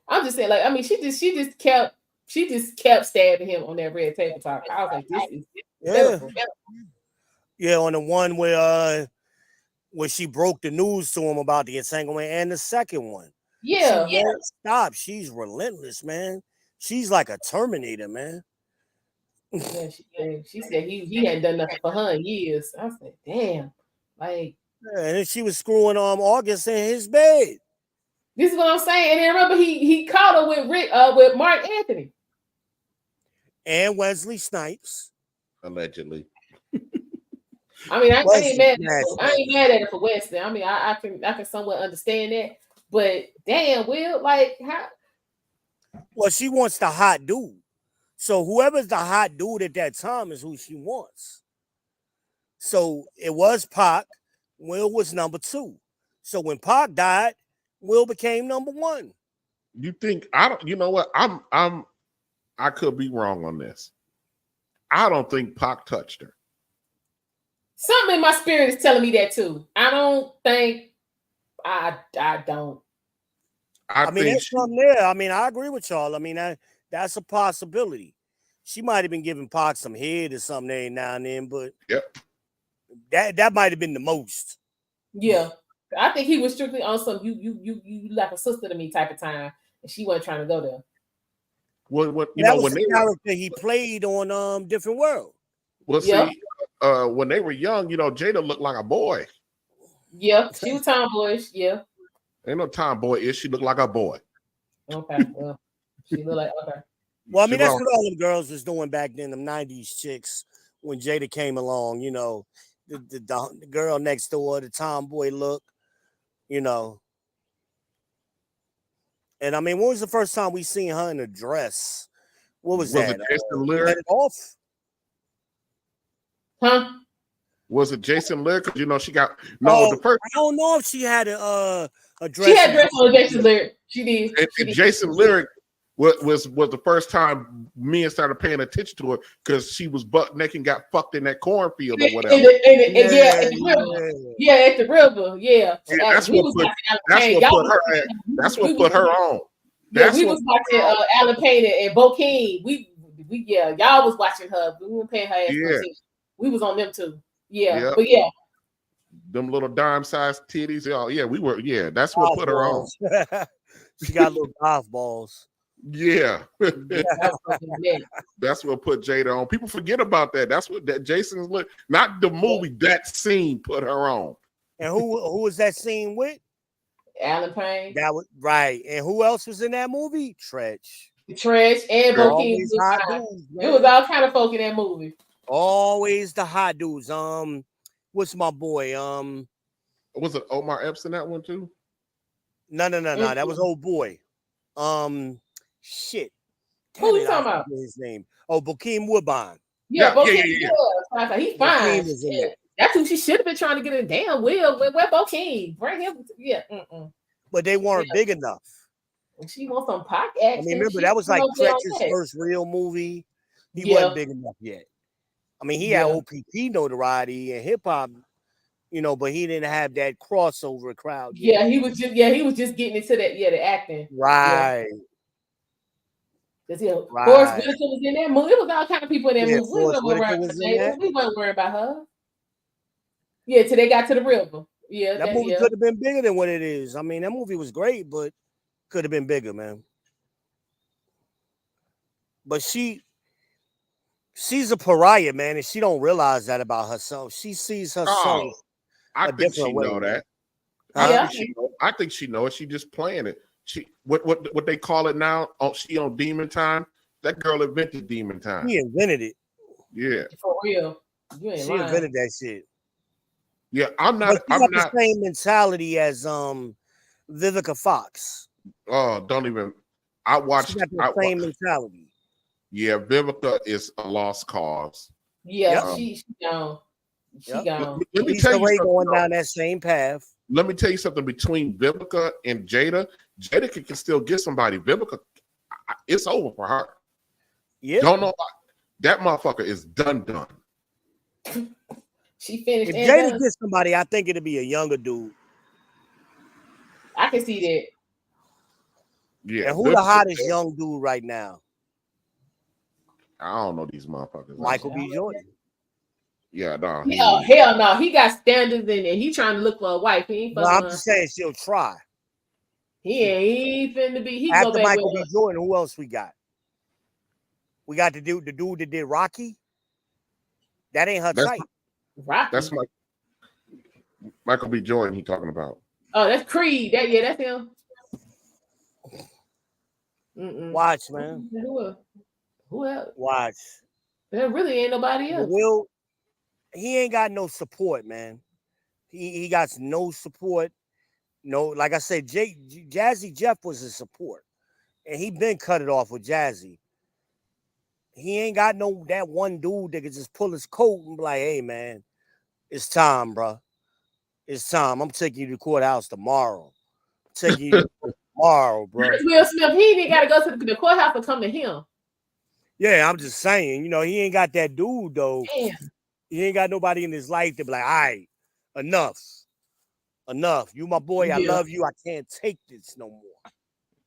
I'm just saying, like, I mean, she just kept stabbing him on that red table talk. I was like, this is pitiful. Yeah, on the one where she broke the news to him about the entanglement, and the second one. Yeah, she won't stop. She's relentless, man. She's like a Terminator, man. Yeah, she said he hadn't done nothing for her in years. I said, damn, like. Yeah, and she was screwing August in his bed. This is what I'm saying. And then remember, he caught her with Mark Anthony and Wesley Snipes, allegedly. I mean, I ain't mad at it for Wesley. I mean, I can somewhat understand that, but damn, Will, like how? Well, she wants the hot dude. So whoever's the hot dude at that time is who she wants. So it was Pac. Will was number 2. So when Pac died, Will became number 1. You think you know what? I could be wrong on this. I don't think Pac touched her. Something in my spirit is telling me that too. I don't think I don't. I mean, there's something there. I mean, I agree with y'all. I mean, that's a possibility. She might have been giving Pac some head or something every now and then, but that might have been the most. Yeah, I think he was strictly on some you like a sister to me type of time, and she wasn't trying to go there. Well, was the character he played on Different World. Well, see, when they were young, Jada looked like a boy. Yeah, she was tomboyish. Yeah, ain't no tomboy-ish. She looked like a boy. Okay, well, she looked like okay. Well, I mean, that's what all them girls was doing back then, them 90s chicks, when Jada came along, the girl next door, the tomboy look, And And I mean, when was the first time we seen her in a dress? What was that? it Jason Let Lyric? It Off? Huh? Was it Jason Lyric? Because you know she got the first. I don't know if she had a dress. She had dress on Jason Lyric. She did. And Jason Lyric was the first time men started paying attention to her because she was butt naked and got fucked in that cornfield or whatever. At the river. Yeah, at the river. Yeah. That's what put her on. We was watching Alan Payne and Bo King. Y'all was watching her. We weren't paying her ass no attention. We was on them too. Yeah. But yeah. Them little dime-sized titties. Yeah, we were. Yeah, that's what put her on. She got little golf balls. Yeah. That's what put Jada on. People forget about that. That's what that Jason's look. Not the movie. That scene put her on. And who was that scene with? Alan Payne. That was right. And who else was in that movie? Tretch and Bo King. It was all kind of folk in that movie. Always the hot dudes. What's my boy? Was it Omar Epps in that one too? No. That was old boy. Shit. Who you talking about? His name. Oh, Bokeem Woodbine. Yeah. He's fine. That's who she should have been trying to get in. Damn, Will. Where Bokeem? Bring him. Yeah. But they weren't big enough. She wants some pop action. I mean, remember that was like Tretch's first real movie. He wasn't big enough yet. I mean, he had OPP notoriety and hip hop, but he didn't have that crossover crowd yet. Yeah, he was just getting into that. Yeah, the acting. Right. Because Forrest Whitaker was in that movie. It was all kind of people in that movie. We weren't worried about her. Yeah, till they got to the river. Yeah, that movie could have been bigger than what it is. I mean, that movie was great, but could have been bigger, man. But she's a pariah, man, and she don't realize that about herself. She sees herself. I think she know that. I think she knows. She just playing it. She what they call it now? She on demon time. That girl invented demon time. He invented it. Yeah, for real. She invented that shit. Yeah, I'm not the same mentality as Vivica Fox. Oh, don't even. I watched the same mentality. Yeah, Vivica is a lost cause. Yeah, she gone. She gone. Let me tell you going down that same path. Let me tell you something. Between Vivica and Jada can still get somebody. Vivica, it's over for her. Yeah, don't know why. That motherfucker is done. She finished. If Jada gets somebody, I think it'll be a younger dude. I can see that. Yeah. And who the hottest young dude right now? I don't know these motherfuckers. Michael B. Jordan. Yeah, no. Hell no. He got standards and he trying to look for a wife. He ain't I'm just saying she'll try. He ain't finna be. He after go back Michael B. Jordan, who else we got? We got the dude that did Rocky. That ain't her type. Rocky. That's Michael B. Jordan he talking about. Oh, that's Creed. That's him. Watch, man. Who else? Watch. There really ain't nobody else. He ain't got no support, man. He got no support. No, like I said, Jazzy Jeff was his support. And he been cut it off with Jazzy. He ain't got that one dude that could just pull his coat and be like, hey, man, it's time, bro. It's time. I'm taking you to the courthouse tomorrow. Tomorrow, bro. Will Smith, he ain't got to go to the courthouse to come to him. Yeah, I'm just saying, he ain't got that dude, though. Damn. He ain't got nobody in his life to be like, all right, enough. You my boy, I love you. I can't take this no more.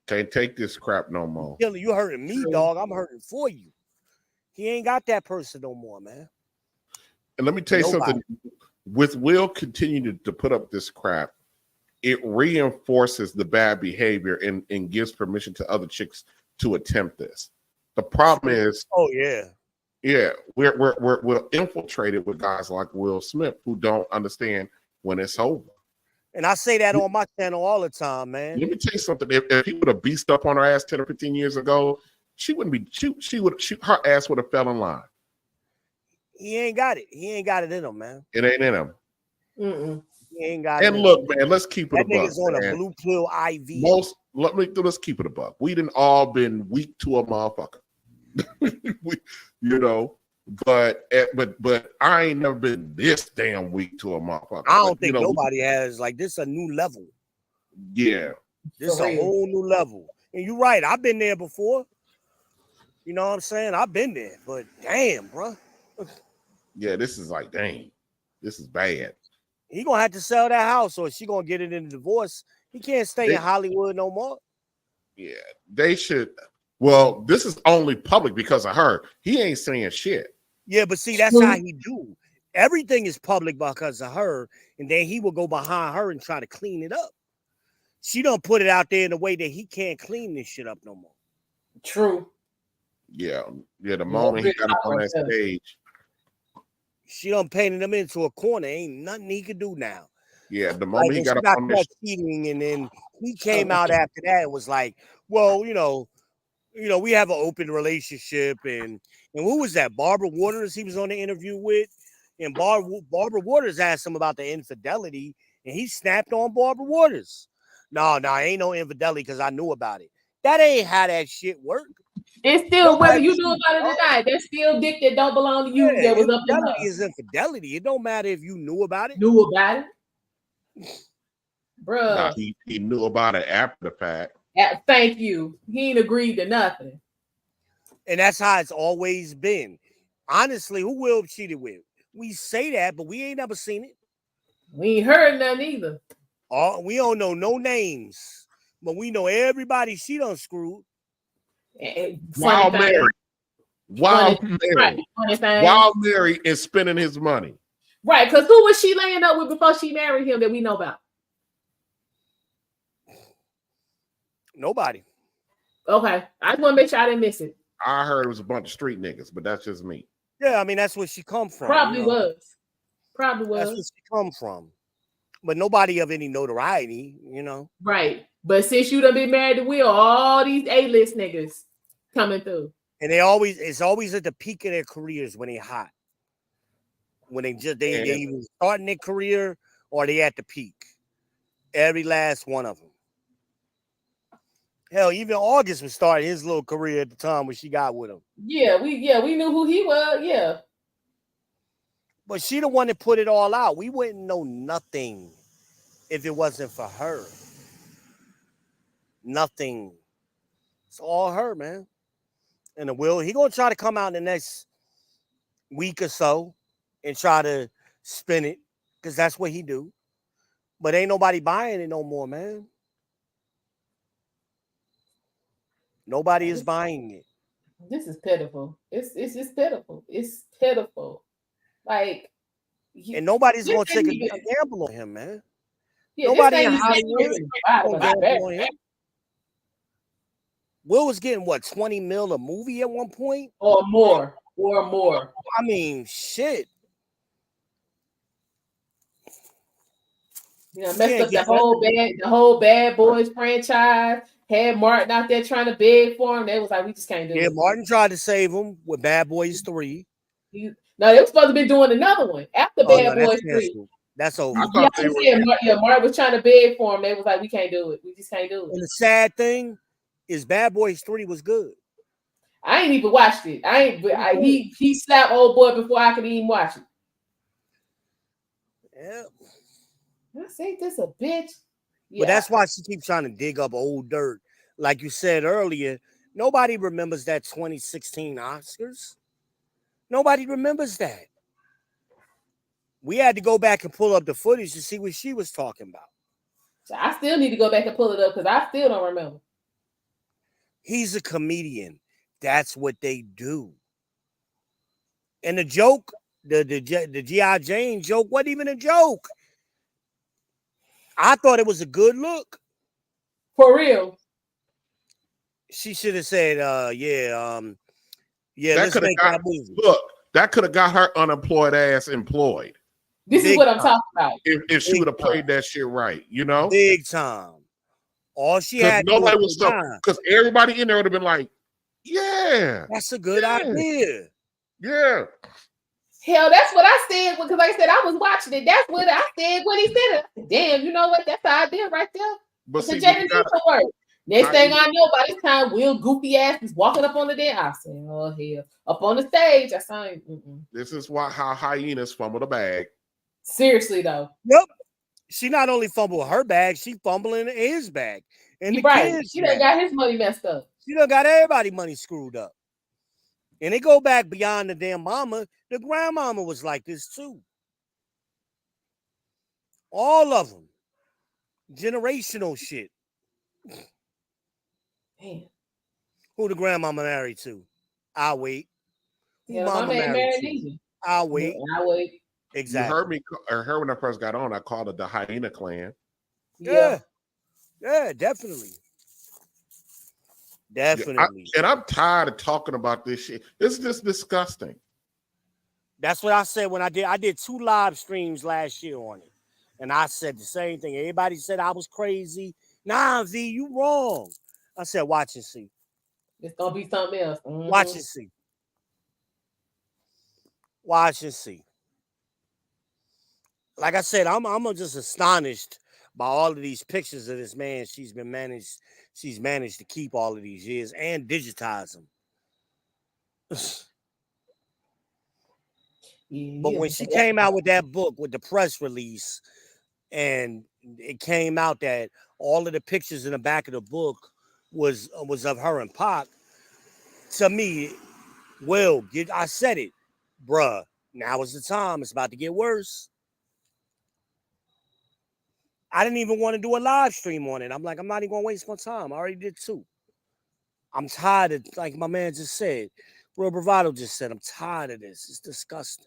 Can't take this crap no more. You hurting me, dog. I'm hurting for you. He ain't got that person no more, man. And let me tell you something. With Will continuing to put up this crap, it reinforces the bad behavior and gives permission to other chicks to attempt this. The problem is, we're infiltrated with guys like Will Smith who don't understand when it's over. And I say that on my channel all the time, man. Let me tell you something. If he would have beast up on her ass 10 or 15 years ago, she wouldn't be. Her ass would have fell in line. He ain't got it. He ain't got it in him, man. It ain't in him. Mm-mm. He ain't got it. And look, man, let's keep it that nigga's on a blue pill IV. let's keep it a buck. We done all been weak to a motherfucker. You know, but I ain't never been this damn weak to a motherfucker. I don't But, think you know, nobody has. Like, this a new level. Yeah. This For a real. whole new level. And you're right. I've been there before. You know what I'm saying? I've been there. But damn, bro. Yeah, this is like, dang, this is bad. He gonna have to sell that house, or she gonna get it in a divorce. He can't stay in Hollywood no more. Yeah, they should. Well, this is only public because of her. He ain't saying shit. Yeah, but see, that's how he do. Everything is public because of her, and then he will go behind her and try to clean it up. She don't put it out there in a way that he can't clean this shit up no more. True. Yeah. The moment he got up on that stage. She done painted him into a corner. Ain't nothing he could do now. Yeah, the moment he got up on that cheating, and then he came out after that and was like, "Well, you know, we have an open relationship." And who was that? Barbara Waters. He was on the interview with, and Barbara Waters asked him about the infidelity, and he snapped on Barbara Waters. No, ain't no infidelity because I knew about it. That ain't how that shit work. It's still whether you knew about it or not. That's still dick that don't belong to you. Yeah, that was up to her. Infidelity is infidelity. It don't matter if you knew about it. Knew about it, bruh. Nah, he knew about it after the fact. Thank you. He ain't agreed to nothing. And that's how it's always been. Honestly, who Will cheated with? We say that, but we ain't never seen it. We ain't heard nothing either. We don't know no names, but we know everybody she done screwed. While married. While married and spending his money. Right, because who was she laying up with before she married him that we know about? Nobody. Okay. I just want to make sure I didn't miss it. I heard it was a bunch of street niggas, but that's just me. Yeah, I mean, that's where she come from. Probably was. Probably was. That's where she come from. But nobody of any notoriety, you know. Right. But since you done been married to Will, all these A-list niggas coming through. And it's always at the peak of their careers when they're hot. When they either starting their career or they at the peak. Every last one of them. Hell, even August was starting his little career at the time when she got with him. Yeah, we knew who he was. Yeah. But she the one that put it all out. We wouldn't know nothing if it wasn't for her. Nothing. It's all her, man. And he gonna try to come out in the next week or so and try to spin it, because that's what he do. But ain't nobody buying it no more, man. Nobody is buying it. This is pitiful. It's just pitiful. It's pitiful. Like, and nobody's gonna take a gamble on him, man. Yeah, nobody in Hollywood gonna gamble on him. Will was getting what, 20 mil a movie at one point? Or more. I mean, shit. You know, messed up the whole Bad Boys franchise. Had Martin out there trying to beg for him. They was like, we just can't do it. Yeah, Martin tried to save him with Bad Boys 3. No, they were supposed to be doing another one after Bad Boys 3. That's over. Martin was trying to beg for him. They was like, we can't do it. We just can't do it. And the sad thing is Bad Boys 3 was good. I ain't even watched it. He slapped old boy before I could even watch it. Yeah. I say this a bitch. Yeah. But that's why she keeps trying to dig up old dirt. Like you said earlier, nobody remembers that 2016 Oscars. Nobody remembers that. We had to go back and pull up the footage to see what she was talking about. So I still need to go back and pull it up because I still don't remember. He's a comedian. That's what they do. And the joke, the G.I. Jane joke wasn't even a joke. I thought it was a good look. For real. She should have said, let's make that movie. Look, that could have got her unemployed ass employed. This is what I'm talking about. If she would have played that shit right, you know? Big time. All she had to do was because everybody in there would have been like, yeah. That's a good idea. Yeah. Hell, that's what I said, because like I said, I was watching it. That's what I said when he said it. Damn, you know what? That's the idea right there. But see, Jada needs to work. Next thing I know, by this time, Will goofy ass is walking up on the day. I said, "Oh hell!" Up on the stage, I said, This is how hyenas fumble the bag. Seriously though. Yep. She not only fumbled her bag, she fumbling his bag. And the kids, She done got his money messed up. She done got everybody money screwed up. And they go back beyond the damn mama. The grandmama was like this too. All of them. Generational shit. Man. Who the grandmama married to? I'll wait. Who Yeah, mama married to? either. I'll wait. No, I'll wait. Exactly. You heard me, or her when I first got on, I called it the hyena clan. Yeah. Yeah, definitely. Definitely. And I'm tired of talking about this shit. It's just disgusting. That's what I said when I did 2 live streams last year on it. And I said the same thing. Everybody said I was crazy. Nah, V, you wrong. I said, watch and see. It's gonna be something else. Watch and see. Watch and see. Like I said, I'm just astonished by all of these pictures of this man she's managed to keep all of these years and digitize them. But when she came out with that book with the press release, and it came out that all of the pictures in the back of the book was of her and Pac, to me, I said it, bruh. Now is the time. It's about to get worse. I didn't even want to do a live stream on it. I'm like, I'm not even gonna waste my time. I already did 2. I'm tired of, like my man just said, Real Bravado just said, I'm tired of this. It's disgusting.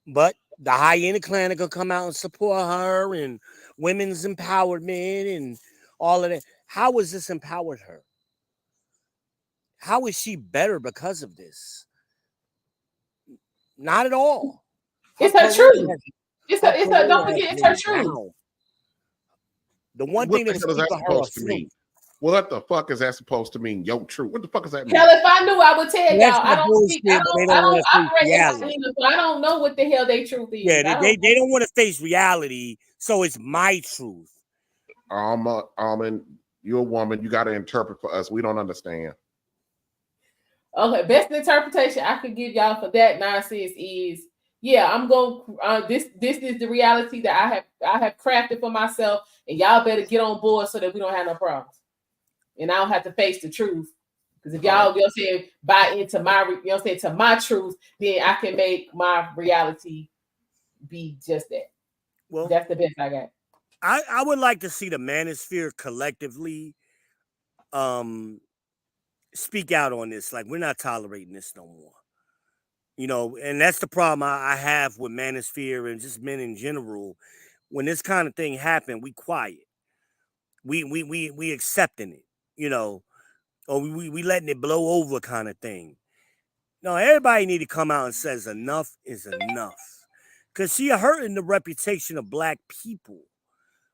But the hyena clan are gonna come out and support her and women's empowerment and all of that. How has this empowered her? How is she better because of this? Not at all. It's her truth. Don't forget, it's her truth. The one thing that was keeping her afloat. What the fuck is that supposed to mean? Yo, true. What the fuck is that mean? Hell, if I knew, I would tell y'all. I don't operate reality. So I don't know what the hell they truth is. Yeah, they don't want to face reality, so it's my truth. Almond, you're a woman. You got to interpret for us. We don't understand. Okay, best interpretation I could give y'all for that nonsense is, yeah, I'm going. This is the reality that I have crafted for myself, and y'all better get on board so that we don't have no problems, and I don't have to face the truth. Because if y'all, buy into my, to my truth, then I can make my reality be just that. Well, that's the best I got. I would like to see the manosphere collectively speak out on this. Like, we're not tolerating this no more. And that's the problem I have with manosphere and just men in general. When this kind of thing happen, we quiet. We accepting it, or we letting it blow over kind of thing. No, everybody need to come out and says enough is enough. Because she hurting the reputation of Black people.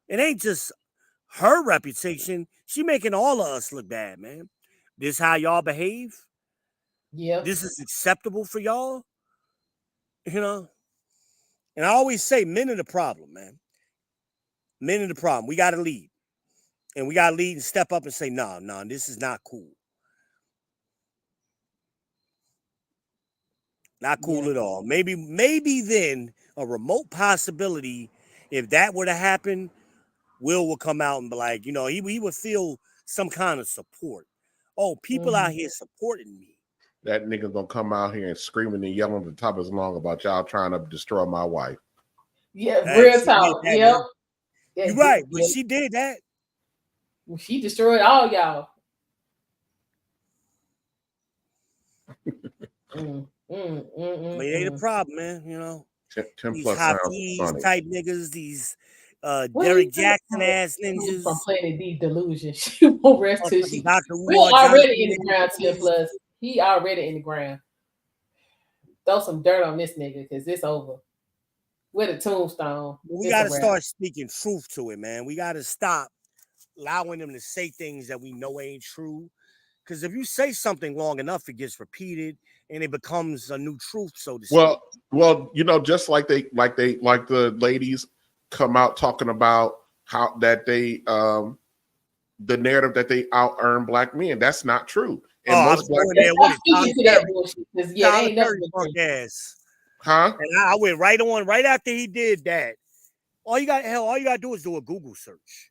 It ain't just her reputation. She making all of us look bad, man. This how y'all behave? Yeah. This is acceptable for y'all? And I always say men are the problem, man. Men are the problem. We got to lead. And we got to lead and step up and say, no, this is not cool. Not cool at all. Maybe then a remote possibility, if that were to happen, Will will come out and be like, he would feel some kind of support. Oh, people out here supporting me. That nigga gonna come out here and screaming and yelling at the top of his lung about y'all trying to destroy my wife. Yeah, real talk. Yep. Yeah, you're right, but she did that. She destroyed all y'all. They the problem, man. 10 these plus Hafiz type niggas, these Derek Jackson ass ninjas from Planet D delusion. She won't rest till she. Will already in the ground. 10 plus. He already in the ground. Throw some dirt on this nigga because it's over. With a tombstone. We got to start speaking truth to it, man. We got to stop allowing them to say things that we know ain't true. Because if you say something long enough, it gets repeated and it becomes a new truth, so to speak. Well, just like the ladies come out talking about how that they the narrative that they out earn black men. That's not true. And I most was black going Let's there stop with it. speaking to that bullshit. 'Cause, yeah, they Tyler ain't never Perry been punk true. ass. huh? And I went right on, right after he did that. All you got to do is do a Google search.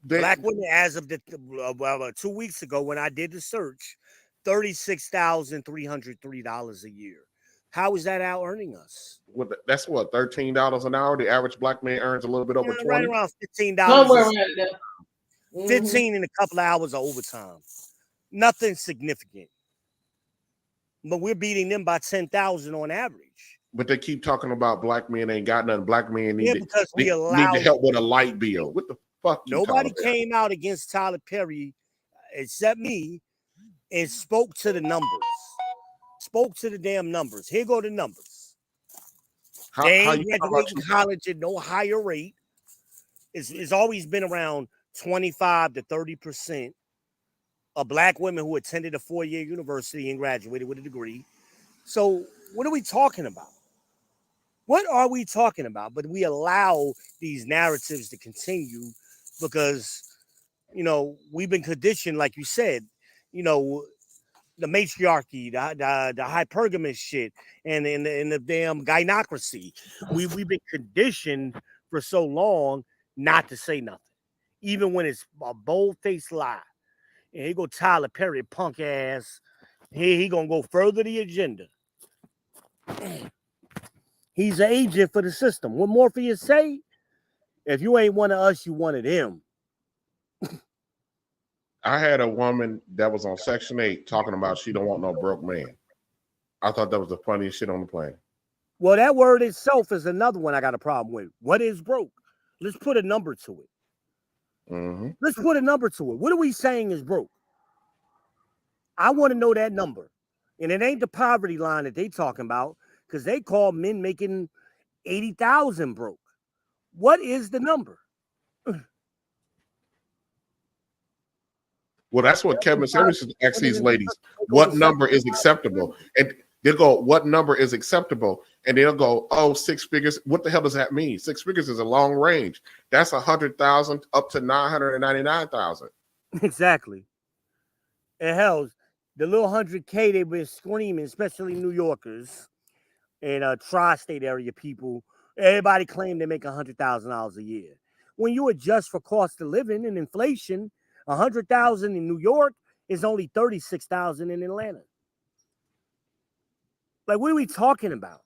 Black women, as of 2 weeks ago when I did the search, $36,303 a year. How is that out earning us? That's what, $13 an hour. The average black man earns a little bit over 20. Right around $15. Somewhere around there. 15 in a couple of hours of overtime. Nothing significant. But we're beating them by 10,000 on average. But they keep talking about black men ain't got nothing. Black men need, because we need to help with a light bill. What the fuck? Nobody came out against Tyler Perry except me and spoke to the numbers. Spoke to the damn numbers. Here go the numbers. They ain't graduating college at no higher rate. It's always been around 25 to 30% of black women who attended a 4-year university and graduated with a degree. So what are we talking about? What are we talking about? But we allow these narratives to continue because, we've been conditioned, like you said, the matriarchy, the hypergamous shit, and the damn gynocracy. We've been conditioned for so long not to say nothing, even when it's a bold-faced lie. And here go Tyler Perry, punk ass. He gonna go further the agenda. He's an agent for the system. What more for you to say? If you ain't one of us, you one of them. I had a woman that was on Section 8 talking about she don't want no broke man. I thought that was the funniest shit on the planet. Well, that word itself is another one I got a problem with. What is broke? Let's put a number to it. Mm-hmm. Let's put a number to it. What are we saying is broke? I want to know that number. And it ain't the poverty line that they talking about because they call men making 80,000 broke. What is the number? Well, that's what Kevin Samuels should ask these ladies. What number is acceptable? And they'll go, what number is acceptable? And they'll go, oh, 6 figures. What the hell does that mean? 6 figures is a long range. That's 100,000 up to 999,000. Exactly. And hell, the little 100K they've been screaming, especially New Yorkers and tri-state area people. Everybody claim they make $100,000 a year. When you adjust for cost of living and inflation, 100,000 in New York is only 36,000 in Atlanta. Like, what are we talking about?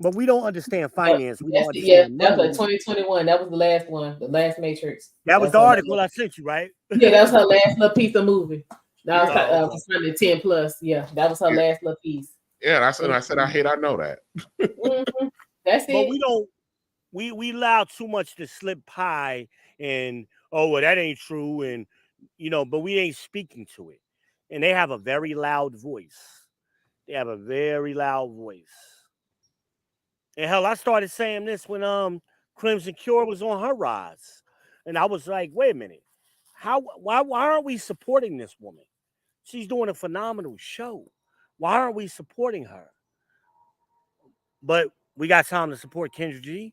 But we don't understand finance. We don't understand that was like 2021. That was the last one, the last Matrix. That was the article I sent you, right? Yeah, that was her last little piece of movie. That was from 10 plus. Yeah, that was her last little piece. Yeah, I said, I know that. Mm-hmm. That's it. But we don't. We allow too much to slip by, and well, that ain't true, and but we ain't speaking to it. And they have a very loud voice. They have a very loud voice. And hell, I started saying this when Crimson Cure was on her rise, and I was like, wait a minute, why aren't we supporting this woman? She's doing a phenomenal show. Why aren't we supporting her? But we got time to support Kendra G.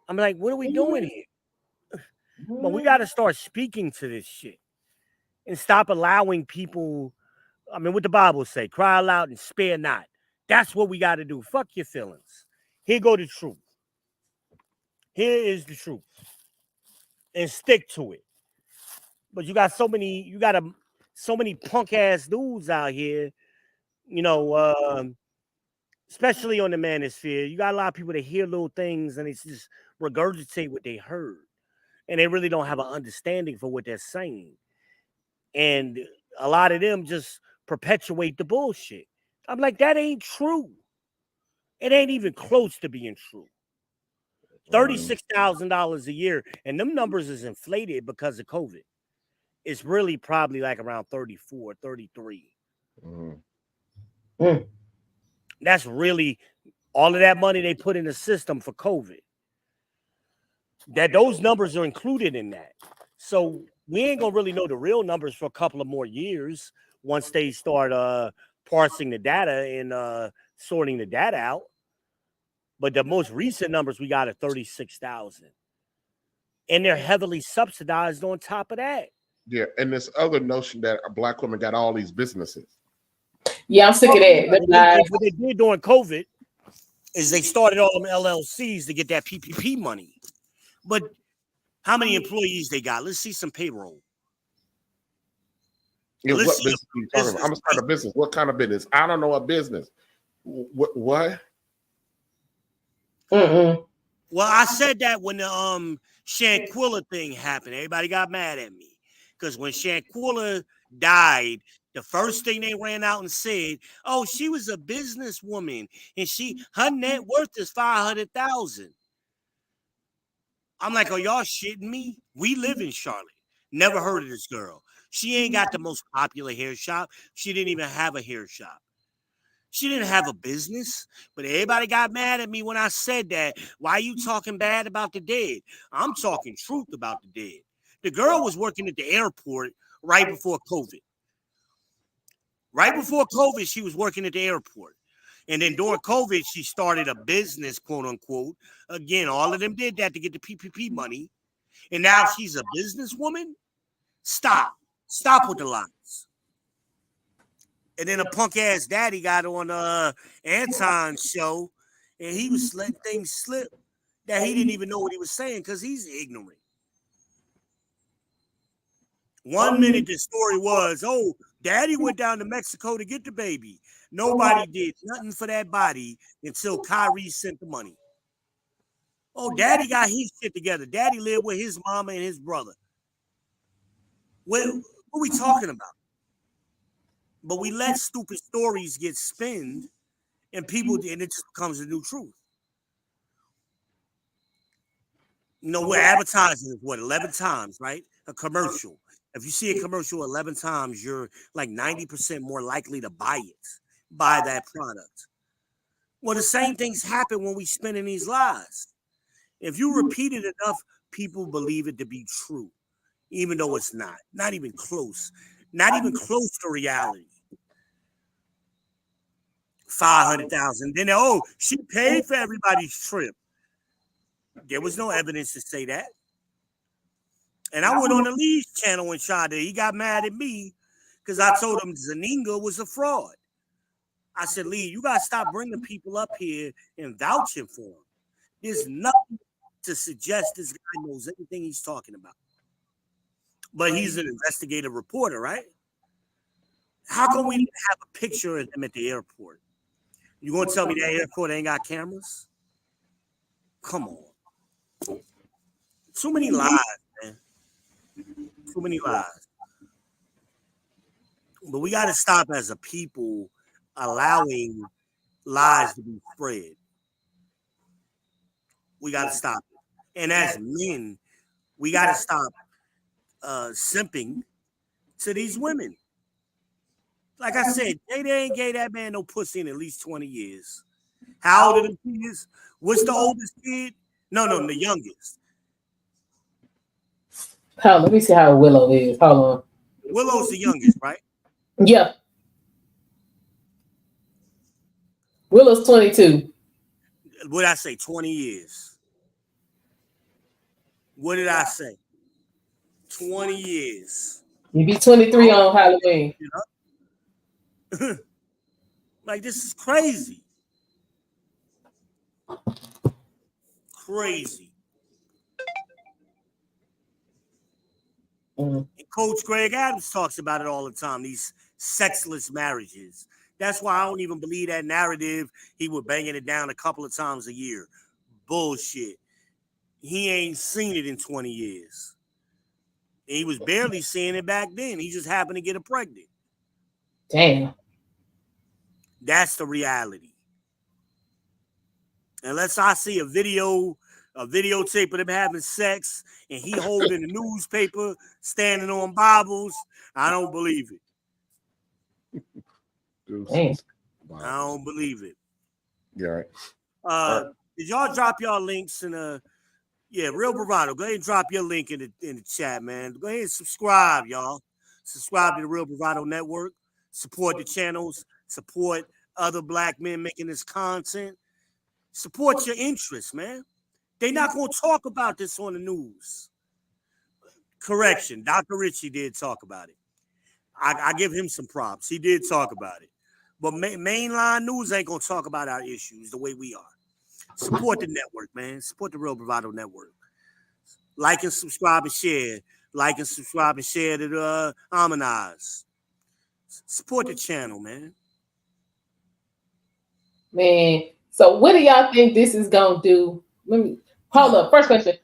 I'm like, what are we doing here? But we got to start speaking to this shit and stop allowing people. I mean, what the Bible say, cry aloud and spare not. That's what we got to do. Fuck your feelings. Here go the truth. Here is the truth. And stick to it. But you got so many punk ass dudes out here, especially on the manosphere. You got a lot of people that hear little things and it's just regurgitate what they heard. And they really don't have an understanding for what they're saying. And a lot of them just perpetuate the bullshit. I'm like, that ain't true. It ain't even close to being true. $36,000 a year. And them numbers is inflated because of COVID. It's really probably like around 34, 33. Mm. That's really all of that money they put in the system for COVID. That those numbers are included in that. So we ain't gonna really know the real numbers for a couple of more years once they start parsing the data and sorting the data out. But the most recent numbers we got are 36,000. and they're heavily subsidized on top of that. Yeah, and this other notion that black women got all these businesses. Yeah, I'm sick of that. What they did during COVID is they started all them LLCs to get that PPP money. But how many employees they got? Let's see some payroll. Yeah, what business are you talking about? I'm gonna start a business. What kind of business? I don't know a business. What? Mm-mm. Well, I said that when the Shanquilla thing happened, everybody got mad at me because when Shanquilla died, the first thing they ran out and said, "Oh, she was a businesswoman and her net worth is 500,000." I'm like, "Oh, y'all shitting me? We live in Charlotte. Never heard of this girl. She ain't got the most popular hair shop. She didn't even have a hair shop. She didn't have a business, but everybody got mad at me when I said that. Why are you talking bad about the dead? I'm talking truth about the dead. The girl was working at the airport right before COVID. Right before COVID, she was working at the airport. And then during COVID, she started a business, quote unquote. Again, all of them did that to get the PPP money. And now she's a businesswoman? Stop. Stop with the lies. And then a punk ass daddy got on Anton's show, and he was letting things slip that he didn't even know what he was saying because he's ignorant. 1 minute the story was, oh, daddy went down to Mexico to get the baby. Nobody did nothing for that body until Kyrie sent the money. Oh, daddy got his shit together. Daddy lived with his mama and his brother. What are we talking about? But we let stupid stories get spinned and it just becomes a new truth. You know, we're advertising 11 times, right? A commercial. If you see a commercial 11 times, you're like 90% more likely to buy that product. Well, the same things happen when we spin in these lies. If you repeat it enough, people believe it to be true, even though it's not even close, not even close to reality. 500,000. Then, she paid for everybody's trip. There was no evidence to say that. And I went on the Lee's channel and shot it. He got mad at me because I told him Zaninga was a fraud. I said, Lee, you got to stop bringing people up here and vouching for him. There's nothing to suggest this guy knows anything he's talking about. But he's an investigative reporter, right? How come we didn't have a picture of him at the airport? You going to tell me that airport ain't got cameras? Come on. Too many lies, man. Too many lies. But we got to stop as a people allowing lies to be spread. We got to stop it. And as men, we got to stop simping to these women. Like I said, Jada ain't gave that man no pussy in at least 20 years. How old are the kids? What's the oldest kid? No, the youngest. Let me see how Willow is. Hold on. Willow's the youngest, right? Yeah. Willow's 22. What did I say? 20 years. What did I say? 20 years. You be 23 on Halloween. You know? Like, this is crazy. Crazy. Mm-hmm. And Coach Greg Adams talks about it all the time, these sexless marriages. That's why I don't even believe that narrative. He was banging it down a couple of times a year. Bullshit. He ain't seen it in 20 years. And he was barely seeing it back then. He just happened to get her pregnant. Damn. That's the reality. Unless I see a videotape of them having sex and he holding a newspaper, standing on Bibles, I don't believe it. Damn. I don't believe it. Yeah, right. Did y'all drop y'all links in Real Bravado? Go ahead and drop your link in the chat, man. Go ahead and subscribe, y'all. Subscribe to the Real Bravado Network. Support the channels. Support other black men making this content. Support your interests, man. They're not going to talk about this on the news. Correction, Dr. Richie did talk about it. I give him some props. He did talk about it. But mainline news ain't gonna talk about our issues the way we are. Support the network, man. Support the Real Bravado Network. Like and subscribe and share. Like and subscribe and share to the Harmonize. Support the channel, man. Man, so what do y'all think this is gonna do? Let me hold up. First question.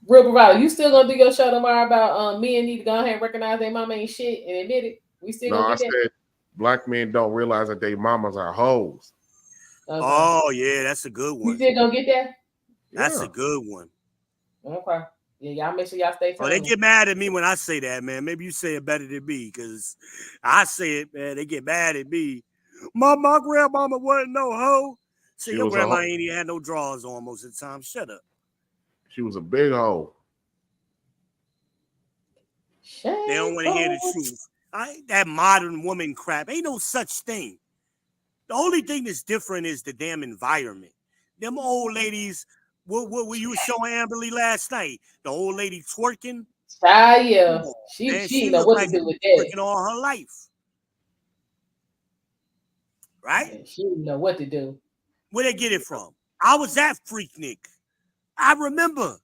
Real Bravado, you still gonna do your show tomorrow about men need to go ahead and recognize their mama ain't shit and admit it? We still No, gonna I get that? said black men don't realize that their mamas are hoes. Okay. Oh yeah, that's a good You one. still gonna get that? That's a good one. Okay. Yeah, y'all make sure y'all stay tuned. Oh, they get mad at me when I say that, man. Maybe you say it better than me, because I say it, man. They get mad at me. My grandmama wasn't no hoe. See, your grandma ain't even had no drawers on most of the time. Shut up. She was a big hoe. They don't want to hear the truth. That modern woman crap. Ain't no such thing. The only thing that's different is the damn environment. Them old ladies, what you were showing Amberly last night? The old lady twerking. Yeah. She know what to do with that. Twerking all her life. Right? Yeah, she know what to do. Where they get it from? I was at Freaknik. I remember.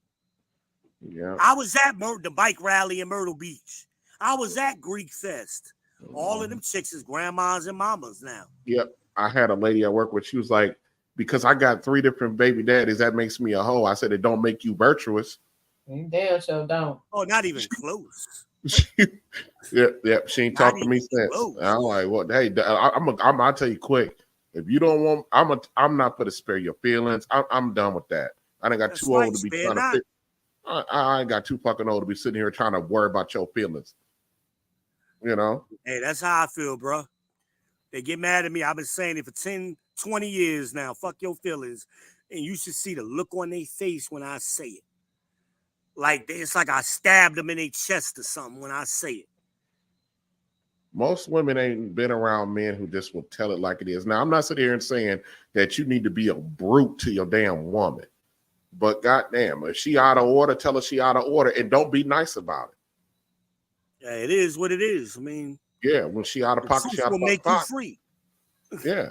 Yeah. I was at the bike rally in Myrtle Beach. I was at Greek Fest. All of them chicks is grandmas and mamas now. Yep. I had a lady I work with. She was like, because I got 3 different baby daddies, that makes me a hoe. I said, it don't make you virtuous. Damn sure don't. Oh, not even close. Yep. She ain't talked to me since. I'm like, well, hey, I'll tell you quick. If you don't want, I'm not going to spare your feelings. I'm done with that. I done got too old to be trying to fit. I ain't got too fucking old to be sitting here trying to worry about your feelings. You know? Hey, that's how I feel, bro. They get mad at me. I've been saying it for 10, 20 years now. Fuck your feelings. And you should see the look on their face when I say it. Like, it's like I stabbed them in their chest or something when I say it. Most women ain't been around men who just will tell it like it is. Now, I'm not sitting here and saying that you need to be a brute to your damn woman. But goddamn, if she out of order, tell her she out of order and don't be nice about it. Yeah, it is what it is. I mean, yeah, when she out of pocket, she out of pocket. Will make you free. Yeah.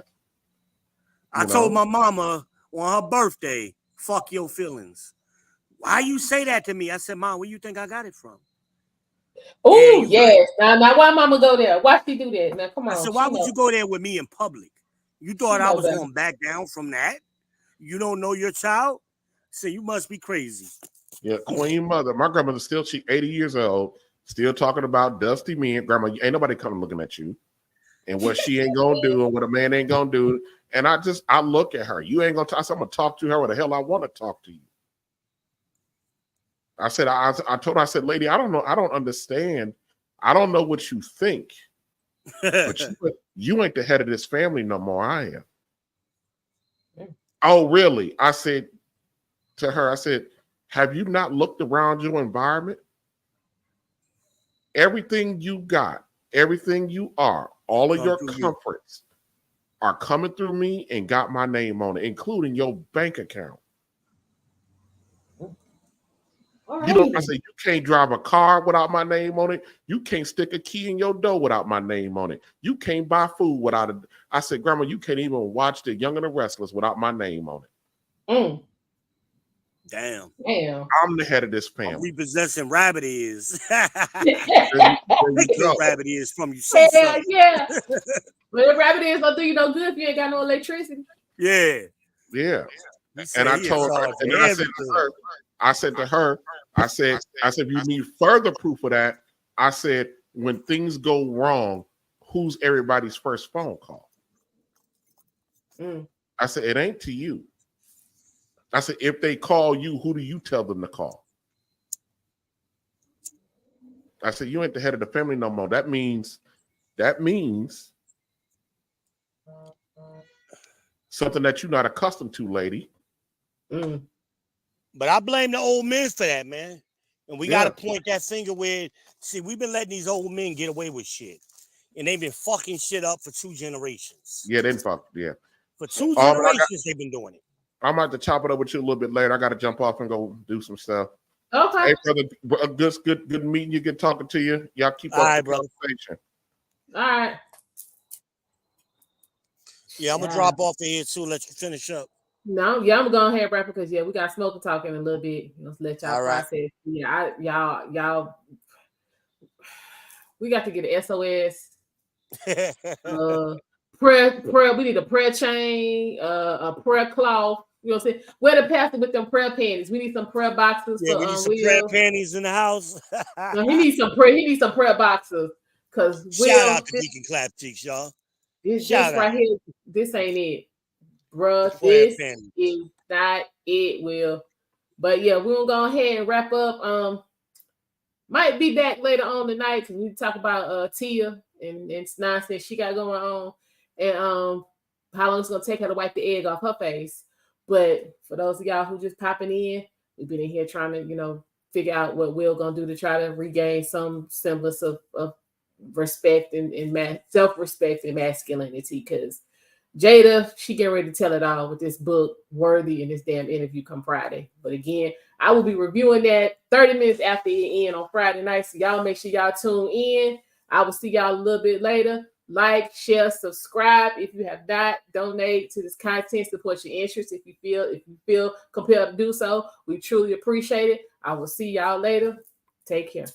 I told my mama on her birthday, fuck your feelings. Why you say that to me? I said, Mom, where you think I got it from? Oh, yes. Right. Now, why mama go there? Why she do that? Now, come on. I said, why would you go there with me in public? You thought I was going to back down from that? You don't know your child? So you must be crazy. Yeah, queen mother. My grandmother still, she 80 years old, still talking about dusty men. Grandma, ain't nobody coming looking at you. And what she ain't gonna do and what a man ain't gonna do. And I look at her. You ain't gonna talk. I'm gonna talk to her where the hell I want to talk to you. I said, I told her, I said, lady, I don't know. I don't understand. I don't know what you think. But you ain't the head of this family no more. I am. Oh, really? I said to her, I said, have you not looked around your environment? Everything you got, everything you are, all of your comforts are coming through me and got my name on it, including your bank account. Right. You know, I say you can't drive a car without my name on it. You can't stick a key in your door without my name on it. You can't buy food without it. I said, Grandma, you can't even watch The Young and the Restless without my name on it. Damn. I'm the head of this family. I'm repossessing rabbit ears. Rabbit ears from you. Yeah. Well, the rabbit ears don't do you no good if you ain't got no electricity. Yeah. And I told her, and then I said to her, if you need further proof of that, I said, when things go wrong, who's everybody's first phone call? I said, it ain't to you. I said, if they call you, who do you tell them to call? I said, you ain't the head of the family no more. That means something that you're not accustomed to, lady. But I blame the old men for that, man. And we got to point that finger where, see, we've been letting these old men get away with shit. And they've been fucking shit up for 2 generations. Yeah, they fucked, yeah. For 2 generations, they've been doing it. I'm about to chop it up with you a little bit later. I got to jump off and go do some stuff. Okay. Hey, brother, good meeting you. Good talking to you. Y'all keep All up right, the brother. conversation. All right. Yeah, I'm gonna Yeah. drop off of here too. Let you finish up. No, yeah, I'm going ahead, right? Because we got smoking talking a little bit. Let's let y'all All right. process. Yeah, y'all, we got to get an SOS. Prayer. We need a prayer chain, a prayer cloth. You know what I'm saying? Where the pastor with them prayer panties? We need some prayer boxes Yeah, for we need some prayer Will. panties in the house. No, he needs some prayer. He needs some prayer boxes because Shout Will. out to Deacon Clap Cheeks, y'all. This Shout right out. here. This ain't it, The bruh. prayer This panties. is not it, Will. But yeah, we're gonna go ahead and wrap up. Might be back later on tonight because we talk about Tia and nonsense she got going on, and how long it's gonna take her to wipe the egg off her face. But for those of y'all who just popping in, we've been in here trying to figure out what Will gonna do to try to regain some semblance of respect and self-respect and masculinity, because Jada, she getting ready to tell it all with this book, Worthy, and this damn interview come Friday. But again, I will be reviewing that 30 minutes after it end on Friday night. So y'all make sure y'all tune in. I will see y'all a little bit later. Like, share, subscribe. If you have not, donate to this content, support your interest. If you feel compelled to do so, we truly appreciate it. I will see y'all later. Take care.